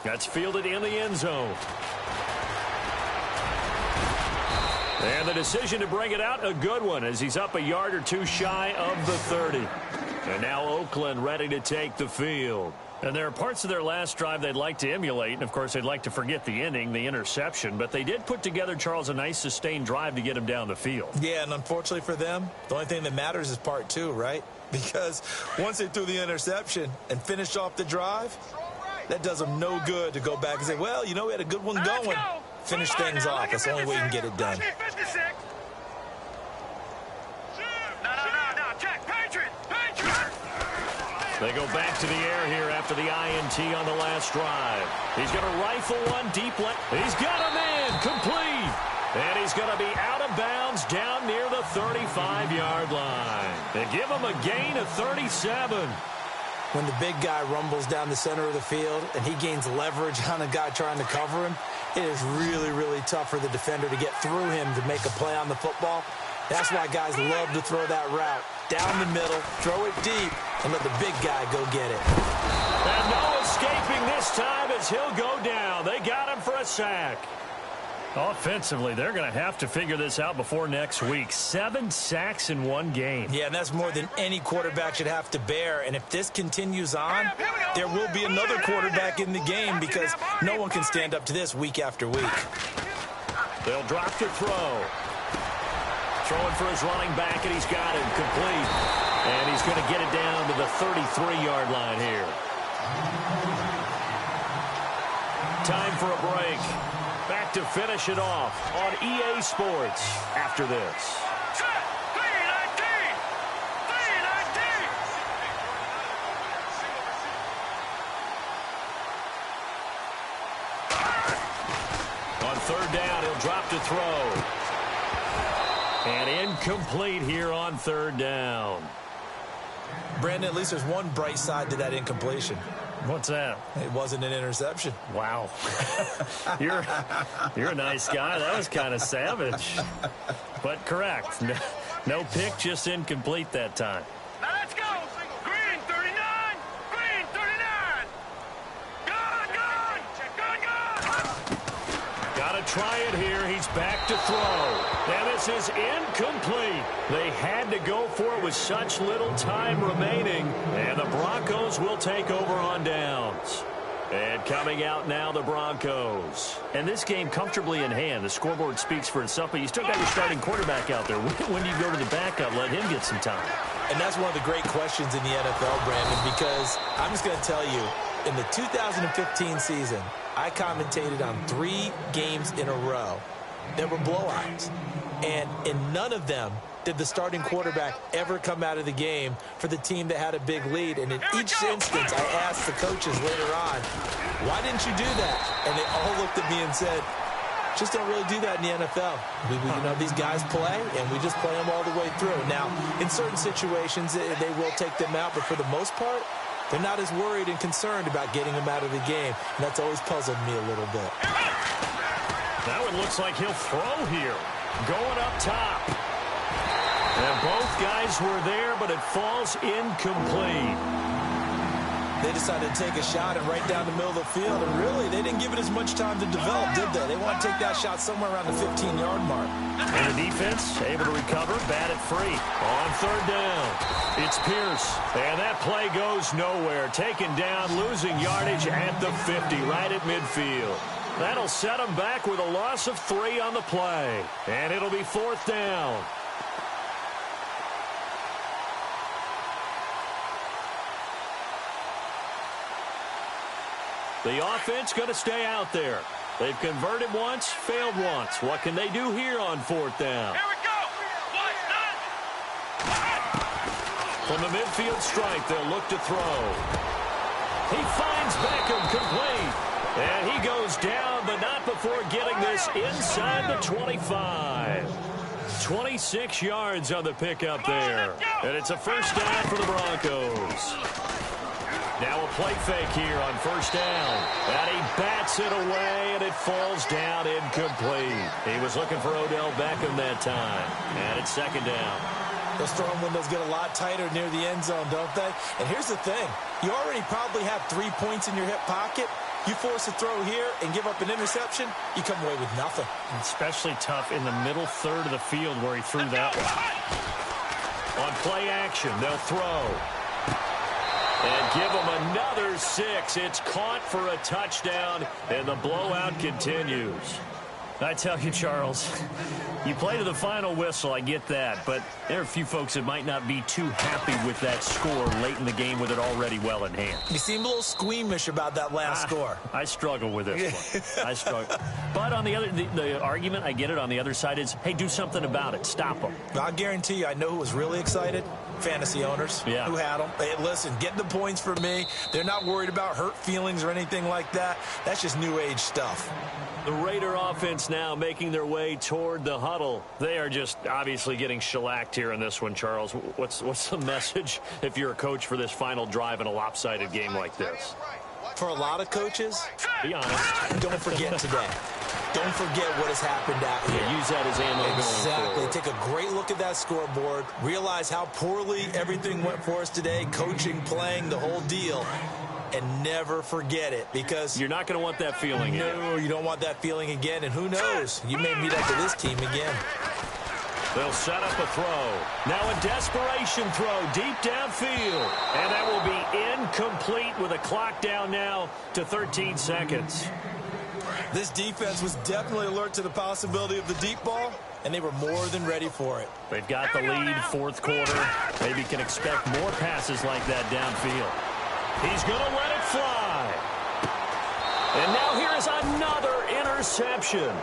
Speaker 3: That's fielded in the end zone. And the decision to bring it out, a good one, as he's up a yard or two shy of the 30. And now Oakland ready to take the field. And there are parts of their last drive they'd like to emulate. And, of course, they'd like to forget the ending, the interception. But they did put together, Charles, a nice sustained drive to get him down the field.
Speaker 4: Yeah, and unfortunately for them, the only thing that matters is part 2, right? Because once they threw the interception and finished off the drive, that does them no good to go back and say, well, we had a good one going. Finish things off. That's the only way you can get it done.
Speaker 3: They go back to the air here after the INT on the last drive. He's going to rifle one deep left. He's got a man complete. And he's going to be out of bounds down near the 35-yard line. They give him a gain of 37.
Speaker 4: When the big guy rumbles down the center of the field and he gains leverage on a guy trying to cover him, it is really, really tough for the defender to get through him to make a play on the football. That's why guys love to throw that route. Down the middle, throw it deep, and let the big guy go get it.
Speaker 3: And no escaping this time as he'll go down. They got him for a sack. Offensively, they're going to have to figure this out before next week. 7 sacks in one game.
Speaker 4: Yeah, and that's more than any quarterback should have to bear. And if this continues on, there will be another quarterback in the game because no one can stand up to this week after week.
Speaker 3: They'll drop to throw. Throwing for his running back, and he's got him complete. And he's going to get it down to the 33-yard line here. Time for a break. Back to finish it off on EA Sports after this. On third down, he'll drop to throw. And incomplete here on third down.
Speaker 4: Brandon, at least there's one bright side to that incompletion.
Speaker 3: What's that?
Speaker 4: It wasn't an interception.
Speaker 3: Wow. You're a nice guy. That was kind of savage. But correct. No pick, just incomplete that time.
Speaker 1: Now let's go. Green 39. Green 39.
Speaker 3: Got to try it here. He's back to throw. And this is incomplete. They had to go for it with such little time remaining. And the Broncos will take over on downs. And coming out now, the Broncos. And this game comfortably in hand. The scoreboard speaks for itself, but you still got your starting quarterback out there. When do you go to the backup, let him get some time?
Speaker 4: And that's one of the great questions in the NFL, Brandon, because I'm just going to tell you, in the 2015 season, I commentated on 3 games in a row that were blowouts. And in none of them did the starting quarterback ever come out of the game for the team that had a big lead. And in each instance, I asked the coaches later on, why didn't you do that? And they all looked at me and said, just don't really do that in the NFL. You know, these guys play, and we just play them all the way through. Now, in certain situations, they will take them out, but for the most part, they're not as worried and concerned about getting them out of the game. And that's always puzzled me a little bit.
Speaker 3: That one looks like he'll throw here. Going up top. And both guys were there, but it falls incomplete.
Speaker 4: They decided to take a shot and right down the middle of the field. And really, they didn't give it as much time to develop, did they? They want to take that shot somewhere around the 15-yard mark.
Speaker 3: And the defense able to recover, bat it free. On third down, it's Pierce. And that play goes nowhere. Taken down, losing yardage at the 50, right at midfield. That'll set them back with a loss of 3 on the play. And it'll be fourth down. The offense going to stay out there. They've converted once, failed once. What can they do here on fourth down?
Speaker 1: Here we go.
Speaker 3: From the midfield stripe, they'll look to throw. He finds Beckham complete. And he goes down, but not before getting this inside the 25. 26 yards on the pickup there. And it's a first down for the Broncos. Now a play fake here on first down. And he bats it away, and it falls down incomplete. He was looking for Odell Beckham that time. And it's second down.
Speaker 4: Those throwing windows get a lot tighter near the end zone, don't they? And here's the thing. You already probably have 3 points in your hip pocket. You force a throw here and give up an interception, you come away with nothing.
Speaker 3: Especially tough in the middle third of the field where he threw that one. On play action, they'll throw. And give him another 6. It's caught for a touchdown, and the blowout continues. I tell you, Charles, you play to the final whistle, I get that, but there are a few folks that might not be too happy with that score late in the game with it already well in hand.
Speaker 4: You seem a little squeamish about that last score.
Speaker 3: I struggle with this one. I struggle. But on the other, the argument, I get it, on the other side is, hey, do something about it. Stop them.
Speaker 4: I'll guarantee you, I know who was really excited. Fantasy owners who had them. Hey, listen, get the points for me. They're not worried about hurt feelings or anything like that. That's just new age stuff.
Speaker 3: The Raider offense now making their way toward the huddle. They are just obviously getting shellacked here in this one, Charles. What's the message if you're a coach for this final drive in a lopsided game like this?
Speaker 4: For a lot of coaches,
Speaker 3: be honest,
Speaker 4: don't forget today. don't forget what has happened out here.
Speaker 3: Yeah, use that as ammo going forward.
Speaker 4: Take a great look at that scoreboard. Realize how poorly everything went for us today, coaching, playing, the whole deal. And never forget it, because
Speaker 3: you're not going to want that feeling again.
Speaker 4: No, you don't want that feeling again. And who knows? You may meet up to this team again.
Speaker 3: They'll set up a throw. Now a desperation throw deep downfield. And that will be incomplete with a clock down now to 13 seconds.
Speaker 4: This defense was definitely alert to the possibility of the deep ball, and they were more than ready for it.
Speaker 3: They've got the lead, fourth quarter. Maybe can expect more passes like that downfield. He's going to let it fly. And now here is another interception.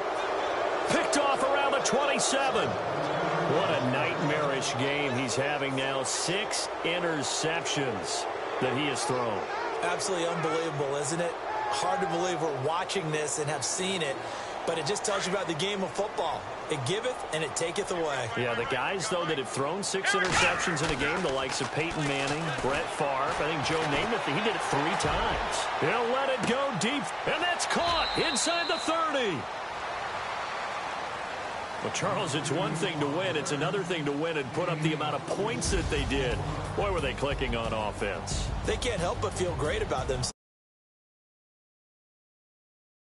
Speaker 3: Picked off around the 27. What a nightmarish game he's having now. 6 interceptions that he has thrown.
Speaker 4: Absolutely unbelievable, isn't it? Hard to believe we're watching this and have seen it, but it just tells you about the game of football. It giveth and it taketh away.
Speaker 3: Yeah, the guys, though, that have thrown 6 interceptions in a game, the likes of Peyton Manning, Brett Favre, I think Joe Namath, he did it 3 times. He'll let it go deep, and that's caught inside the 30. Well, Charles, it's one thing to win. It's another thing to win and put up the amount of points that they did. Boy, were they clicking on offense.
Speaker 4: They can't help but feel great about themselves.